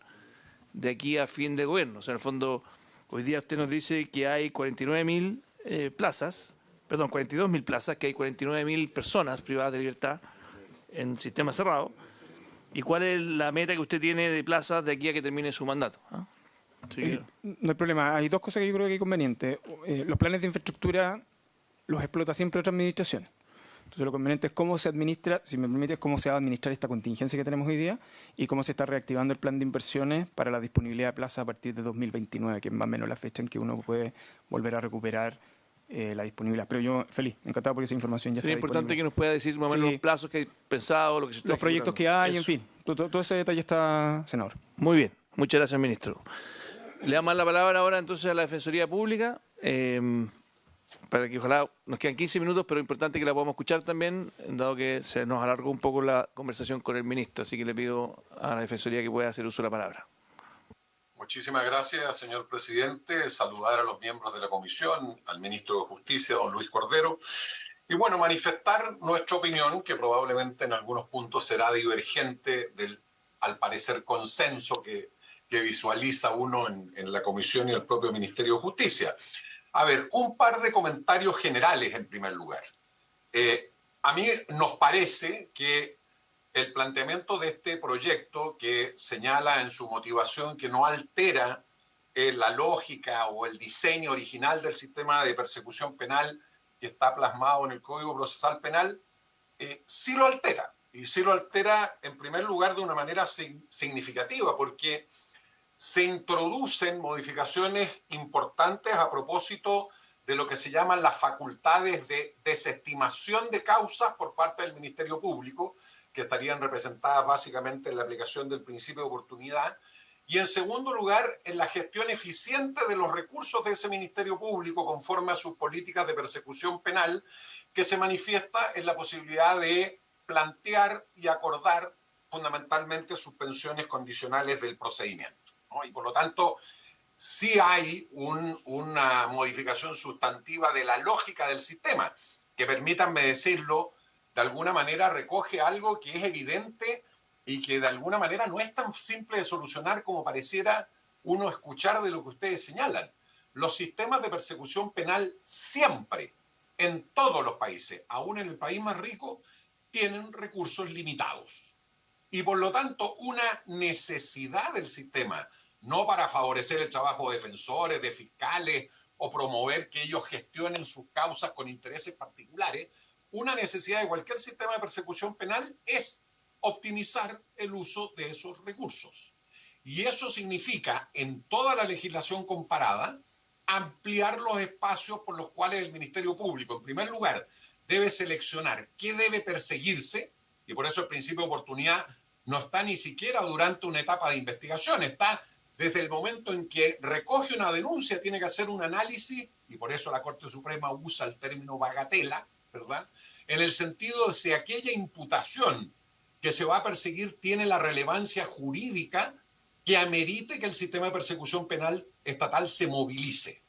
de aquí a fin de gobierno. O sea, en el fondo, hoy día usted nos dice que hay 42.000 plazas, que hay 49.000 personas privadas de libertad en sistema cerrado. ¿Y cuál es la meta que usted tiene de plazas de aquí a que termine su mandato? Sí. No hay problema. Hay dos cosas que yo creo que es conveniente. Los planes de infraestructura los explota siempre otra administración. Entonces lo conveniente es cómo se administra, si me permite, cómo se va a administrar esta contingencia que tenemos hoy día y cómo se está reactivando el plan de inversiones para la disponibilidad de plazas a partir de 2029, que es más o menos la fecha en que uno puede volver a recuperar la disponibilidad. Pero yo feliz, encantado porque esa información ya está disponible. Es importante que nos pueda decir más o menos los plazos que hay pensado, lo que se está los proyectos que hay, Eso. En fin. Todo ese detalle está, senador. Muy bien. Muchas gracias, ministro. Le damos la palabra ahora entonces a la Defensoría Pública, para que ojalá nos quedan 15 minutos, pero es importante que la podamos escuchar también, dado que se nos alargó un poco la conversación con el ministro. Así que le pido a la Defensoría que pueda hacer uso de la palabra. Muchísimas gracias, señor presidente. Saludar a los miembros de la comisión, al ministro de Justicia, don Luis Cordero. Y bueno, manifestar nuestra opinión, que probablemente en algunos puntos será divergente del, al parecer, consenso que visualiza uno en la comisión y el propio Ministerio de Justicia. A ver, un par de comentarios generales en primer lugar. A mí nos parece que el planteamiento de este proyecto, que señala en su motivación que no altera la lógica o el diseño original del sistema de persecución penal que está plasmado en el Código Procesal Penal, sí lo altera. Y sí lo altera, en primer lugar, de una manera significativa, porque se introducen modificaciones importantes a propósito de lo que se llaman las facultades de desestimación de causas por parte del Ministerio Público, que estarían representadas básicamente en la aplicación del principio de oportunidad, y en segundo lugar, en la gestión eficiente de los recursos de ese Ministerio Público conforme a sus políticas de persecución penal, que se manifiesta en la posibilidad de plantear y acordar fundamentalmente suspensiones condicionales del procedimiento, ¿no? Y por lo tanto, sí hay una modificación sustantiva de la lógica del sistema, que permítanme decirlo, de alguna manera recoge algo que es evidente y que de alguna manera no es tan simple de solucionar como pareciera uno escuchar de lo que ustedes señalan. Los sistemas de persecución penal siempre, en todos los países, aún en el país más rico, tienen recursos limitados. Y por lo tanto, una necesidad del sistema, no para favorecer el trabajo de defensores, de fiscales, o promover que ellos gestionen sus causas con intereses particulares, una necesidad de cualquier sistema de persecución penal es optimizar el uso de esos recursos. Y eso significa, en toda la legislación comparada, ampliar los espacios por los cuales el Ministerio Público, en primer lugar, debe seleccionar qué debe perseguirse, y por eso el principio de oportunidad no está ni siquiera durante una etapa de investigación, está desde el momento en que recoge una denuncia, tiene que hacer un análisis, y por eso la Corte Suprema usa el término bagatela, ¿verdad? En el sentido de si aquella imputación que se va a perseguir tiene la relevancia jurídica que amerite que el sistema de persecución penal estatal se movilice.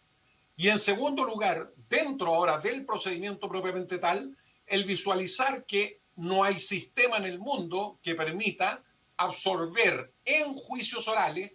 Y en segundo lugar, dentro ahora del procedimiento propiamente tal, el visualizar que no hay sistema en el mundo que permita absorber en juicios orales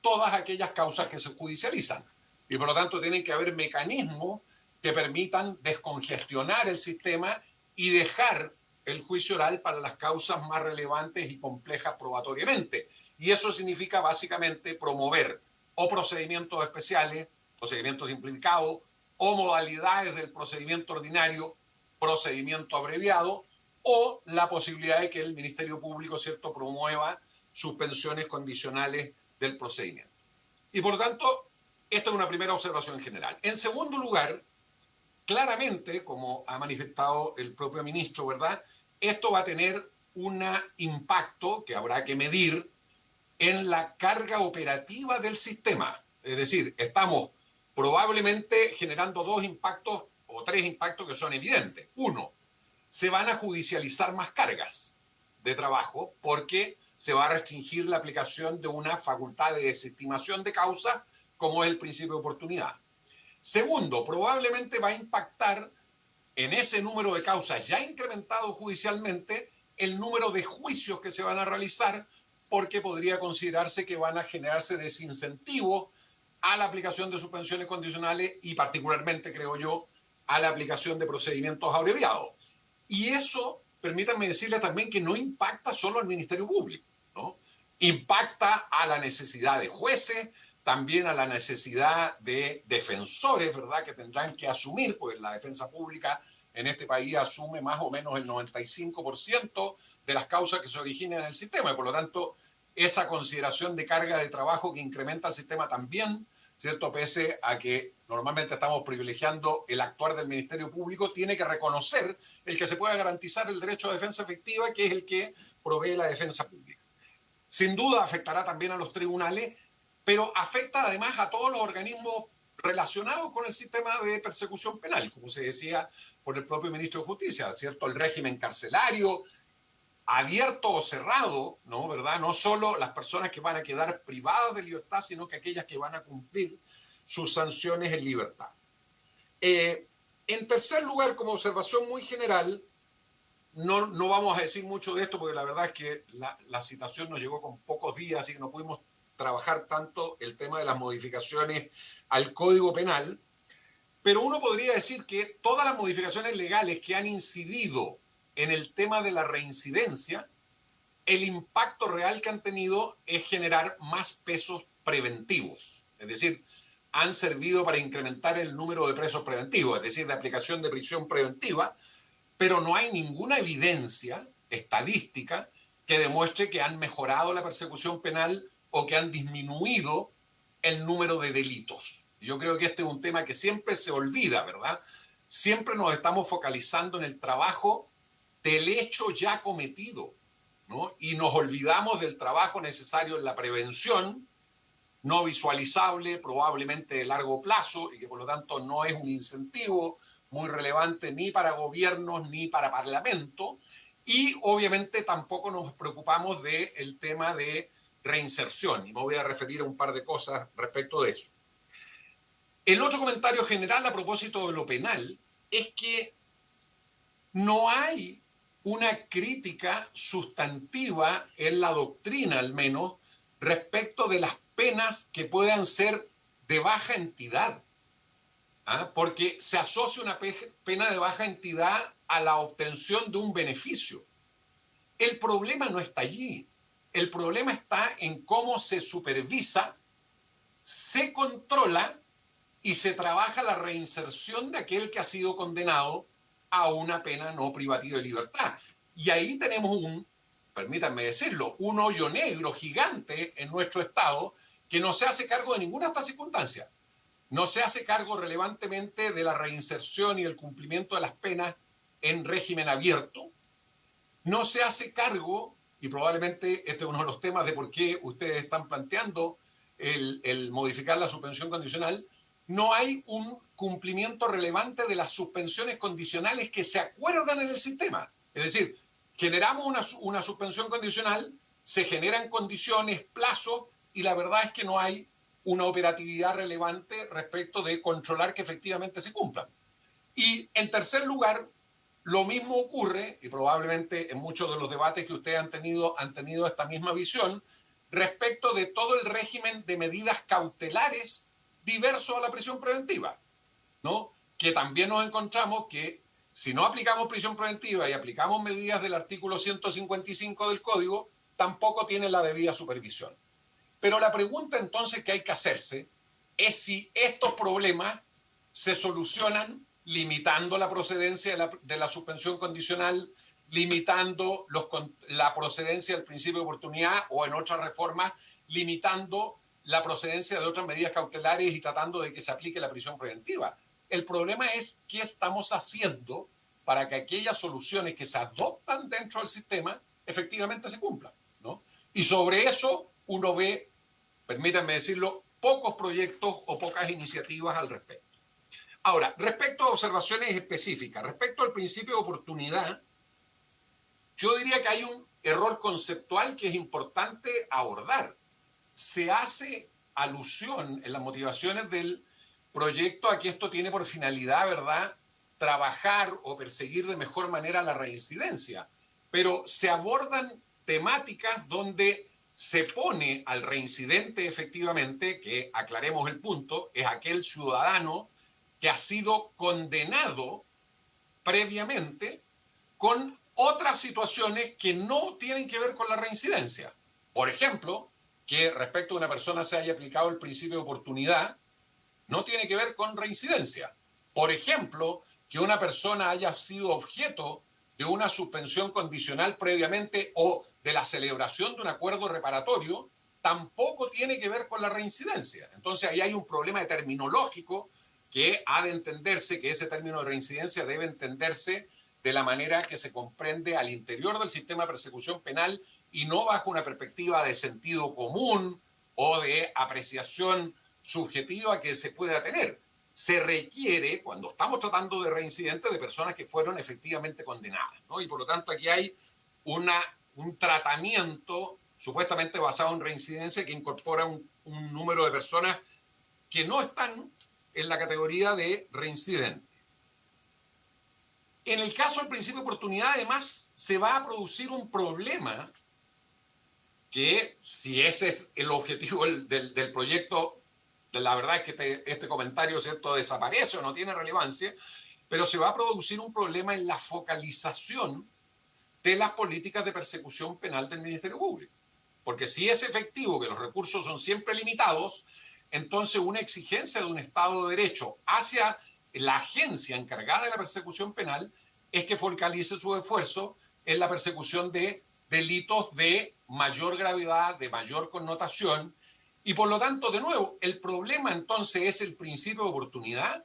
todas aquellas causas que se judicializan. Y por lo tanto tienen que haber mecanismos que permitan descongestionar el sistema y dejar el juicio oral para las causas más relevantes y complejas probatoriamente. Y eso significa básicamente promover o procedimientos especiales, procedimientos simplificados, o modalidades del procedimiento ordinario, procedimiento abreviado, o la posibilidad de que el Ministerio Público, ¿cierto?, promueva suspensiones condicionales del procedimiento. Y por lo tanto, esta es una primera observación general. En segundo lugar, claramente, como ha manifestado el propio ministro, ¿verdad?, esto va a tener un impacto que habrá que medir en la carga operativa del sistema. Es decir, estamos probablemente generando dos impactos o tres impactos que son evidentes. Uno, se van a judicializar más cargas de trabajo porque se va a restringir la aplicación de una facultad de desestimación de causa como es el principio de oportunidad. Segundo, probablemente va a impactar en ese número de causas ya incrementado judicialmente el número de juicios que se van a realizar porque podría considerarse que van a generarse desincentivos a la aplicación de suspensiones condicionales y particularmente, creo yo, a la aplicación de procedimientos abreviados. Y eso, permítanme decirle también que no impacta solo al Ministerio Público, ¿no? Impacta a la necesidad de jueces, también a la necesidad de defensores, ¿verdad?, que tendrán que asumir, pues la defensa pública en este país asume más o menos el 95% de las causas que se originan en el sistema, y por lo tanto, esa consideración de carga de trabajo que incrementa el sistema también, ¿cierto?, pese a que normalmente estamos privilegiando el actuar del Ministerio Público, tiene que reconocer el que se pueda garantizar el derecho a defensa efectiva, que es el que provee la defensa pública. Sin duda afectará también a los tribunales, pero afecta además a todos los organismos relacionados con el sistema de persecución penal, como se decía por el propio ministro de Justicia, ¿cierto? El régimen carcelario, abierto o cerrado, ¿no? ¿Verdad? No solo las personas que van a quedar privadas de libertad, sino que aquellas que van a cumplir sus sanciones en libertad. En tercer lugar, como observación muy general, no vamos a decir mucho de esto porque la verdad es que la citación nos llegó con pocos días, así que no pudimos trabajar tanto el tema de las modificaciones al Código Penal, pero uno podría decir que todas las modificaciones legales que han incidido en el tema de la reincidencia, el impacto real que han tenido es generar más pesos preventivos. Es decir, han servido para incrementar el número de presos preventivos, es decir, de aplicación de prisión preventiva, pero no hay ninguna evidencia estadística que demuestre que han mejorado la persecución penal o que han disminuido el número de delitos. Yo creo que este es un tema que siempre se olvida, ¿verdad? Siempre nos estamos focalizando en el trabajo del hecho ya cometido, ¿no? Y nos olvidamos del trabajo necesario en la prevención, no visualizable, probablemente de largo plazo, y que por lo tanto no es un incentivo muy relevante ni para gobiernos ni para parlamento, y obviamente tampoco nos preocupamos del tema de reinserción, y me voy a referir a un par de cosas respecto de eso. El otro comentario general a propósito de lo penal es que no hay una crítica sustantiva en la doctrina, al menos, respecto de las penas que puedan ser de baja entidad, porque se asocia una pena de baja entidad a la obtención de un beneficio. El problema no está allí. El problema está en cómo se supervisa, se controla y se trabaja la reinserción de aquel que ha sido condenado a una pena no privativa de libertad. Y ahí tenemos permítanme decirlo, un hoyo negro gigante en nuestro Estado que no se hace cargo de ninguna de estas circunstancias. No se hace cargo relevantemente de la reinserción y el cumplimiento de las penas en régimen abierto. No se hace cargo, y probablemente este es uno de los temas de por qué ustedes están planteando el modificar la suspensión condicional, no hay un cumplimiento relevante de las suspensiones condicionales que se acuerdan en el sistema. Es decir, generamos una suspensión condicional, se generan condiciones, plazos, y la verdad es que no hay una operatividad relevante respecto de controlar que efectivamente se cumplan. Y en tercer lugar, lo mismo ocurre, y probablemente en muchos de los debates que ustedes han tenido esta misma visión, respecto de todo el régimen de medidas cautelares diverso a la prisión preventiva, ¿no? Que también nos encontramos que si no aplicamos prisión preventiva y aplicamos medidas del artículo 155 del Código, tampoco tiene la debida supervisión. Pero la pregunta entonces que hay que hacerse es si estos problemas se solucionan limitando la procedencia de la suspensión condicional, limitando la procedencia del principio de oportunidad o en otras reformas, limitando la procedencia de otras medidas cautelares y tratando de que se aplique la prisión preventiva. El problema es qué estamos haciendo para que aquellas soluciones que se adoptan dentro del sistema efectivamente se cumplan, ¿no? Y sobre eso uno ve, permítanme decirlo, pocos proyectos o pocas iniciativas al respecto. Ahora, respecto a observaciones específicas, respecto al principio de oportunidad, yo diría que hay un error conceptual que es importante abordar. Se hace alusión en las motivaciones del proyecto a que esto tiene por finalidad, ¿verdad?, trabajar o perseguir de mejor manera la reincidencia, pero se abordan temáticas donde se pone al reincidente efectivamente, que aclaremos el punto, es aquel ciudadano que ha sido condenado previamente con otras situaciones que no tienen que ver con la reincidencia. Por ejemplo, que respecto a una persona se haya aplicado el principio de oportunidad, no tiene que ver con reincidencia. Por ejemplo, que una persona haya sido objeto de una suspensión condicional previamente o de la celebración de un acuerdo reparatorio, tampoco tiene que ver con la reincidencia. Entonces ahí hay un problema terminológico que ha de entenderse, que ese término de reincidencia debe entenderse de la manera que se comprende al interior del sistema de persecución penal y no bajo una perspectiva de sentido común o de apreciación subjetiva que se pueda tener. Se requiere, cuando estamos tratando de reincidentes, de personas que fueron efectivamente condenadas, ¿no? Y por lo tanto aquí hay un tratamiento supuestamente basado en reincidencia que incorpora un número de personas que no están en la categoría de reincidente. En el caso del principio de oportunidad, además, se va a producir un problema que, si ese es el objetivo del proyecto, la verdad es que este comentario, ¿cierto?, desaparece o no tiene relevancia, pero se va a producir un problema en la focalización de las políticas de persecución penal del Ministerio Público. Porque si es efectivo que los recursos son siempre limitados, entonces una exigencia de un Estado de Derecho hacia la agencia encargada de la persecución penal es que focalice su esfuerzo en la persecución de delitos de mayor gravedad, de mayor connotación, y por lo tanto, de nuevo, el problema entonces es el principio de oportunidad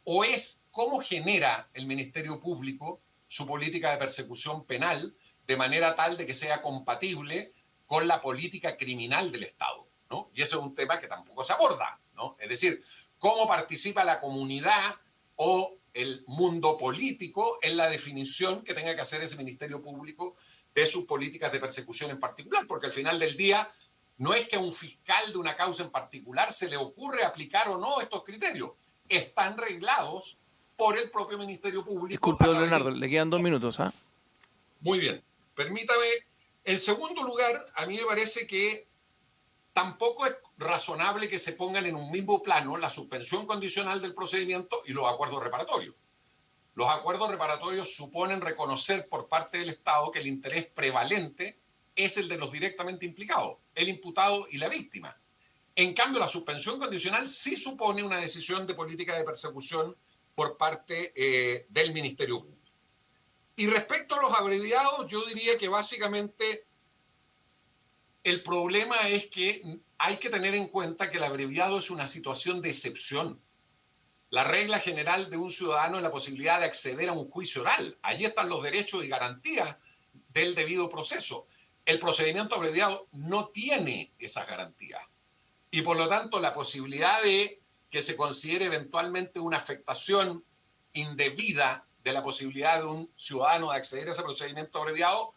o es cómo genera el Ministerio Público su política de persecución penal de manera tal de que sea compatible con la política criminal del Estado, ¿no? Y ese es un tema que tampoco se aborda, ¿no? Es decir, cómo participa la comunidad o el mundo político en la definición que tenga que hacer ese Ministerio Público de sus políticas de persecución en particular, porque al final del día no es que a un fiscal de una causa en particular se le ocurre aplicar o no estos criterios, están reglados por el propio Ministerio Público. Disculpe, don Leonardo, le quedan 2 minutos, ¿ah? Muy bien, permítame. En segundo lugar, a mí me parece que tampoco es razonable que se pongan en un mismo plano la suspensión condicional del procedimiento y los acuerdos reparatorios. Los acuerdos reparatorios suponen reconocer por parte del Estado que el interés prevalente es el de los directamente implicados, el imputado y la víctima. En cambio, la suspensión condicional sí supone una decisión de política de persecución por parte del Ministerio Público. Y respecto a los abreviados, yo diría que básicamente el problema es que hay que tener en cuenta que el abreviado es una situación de excepción. La regla general de un ciudadano es la posibilidad de acceder a un juicio oral. Allí están los derechos y garantías del debido proceso. El procedimiento abreviado no tiene esas garantías. Y por lo tanto, la posibilidad de que se considere eventualmente una afectación indebida de la posibilidad de un ciudadano de acceder a ese procedimiento abreviado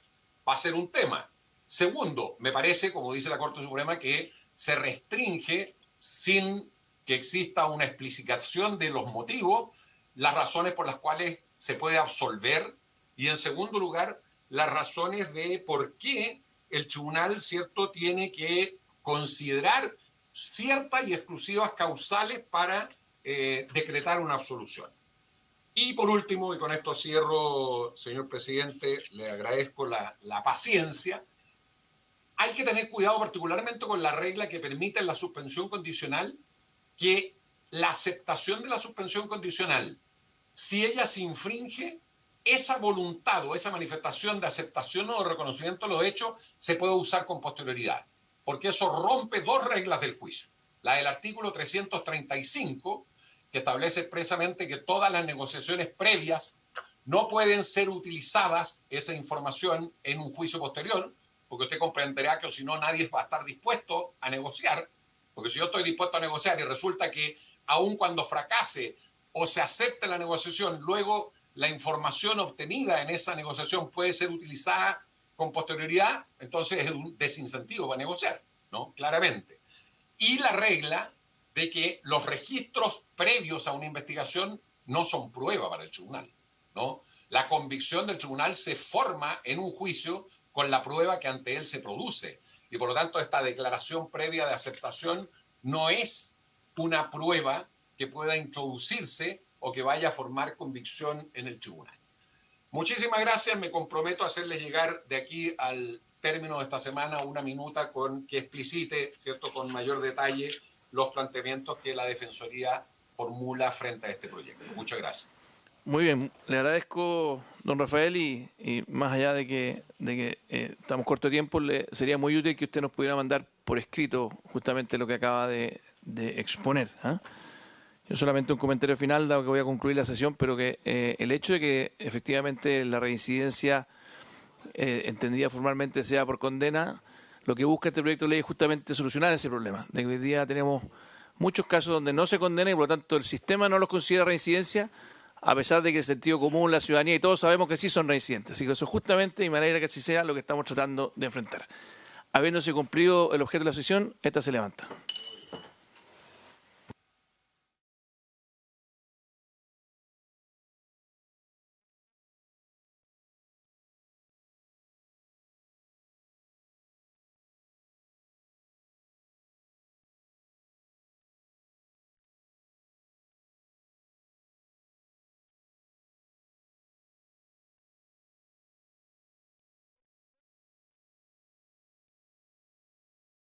va a ser un tema. Segundo, me parece, como dice la Corte Suprema, que se restringe sin que exista una explicación de los motivos, las razones por las cuales se puede absolver, y en segundo lugar, las razones de por qué el tribunal, ¿cierto?, tiene que considerar ciertas y exclusivas causales para decretar una absolución. Y por último, y con esto cierro, señor presidente, le agradezco la paciencia, hay que tener cuidado particularmente con la regla que permite la suspensión condicional, que la aceptación de la suspensión condicional, si ella se infringe, esa voluntad o esa manifestación de aceptación o de reconocimiento de los hechos se puede usar con posterioridad, porque eso rompe dos reglas del juicio. La del artículo 335, que establece expresamente que todas las negociaciones previas no pueden ser utilizadas, esa información, en un juicio posterior, porque usted comprenderá que si no nadie va a estar dispuesto a negociar, porque si yo estoy dispuesto a negociar y resulta que aun cuando fracase o se acepte la negociación, luego la información obtenida en esa negociación puede ser utilizada con posterioridad, entonces es un desincentivo para negociar, ¿no? Claramente. Y la regla de que los registros previos a una investigación no son prueba para el tribunal, ¿no? La convicción del tribunal se forma en un juicio con la prueba que ante él se produce. Y por lo tanto, esta declaración previa de aceptación no es una prueba que pueda introducirse o que vaya a formar convicción en el tribunal. Muchísimas gracias. Me comprometo a hacerles llegar de aquí al término de esta semana una minuta que explicite, ¿cierto?, con mayor detalle los planteamientos que la Defensoría formula frente a este proyecto. Muchas gracias. Muy bien, le agradezco, don Rafael, y más allá de que estamos corto de tiempo, sería muy útil que usted nos pudiera mandar por escrito justamente lo que acaba de exponer, ¿eh? Yo solamente un comentario final, dado que voy a concluir la sesión, pero que el hecho de que efectivamente la reincidencia entendida formalmente sea por condena, lo que busca este proyecto de ley es justamente solucionar ese problema, de que hoy día tenemos muchos casos donde no se condena y por lo tanto el sistema no los considera reincidencia, a pesar de que el sentido común, la ciudadanía y todos sabemos que sí son reincidentes. Así que eso justamente, y me alegra que así sea, lo que estamos tratando de enfrentar. Habiéndose cumplido el objeto de la sesión, esta se levanta.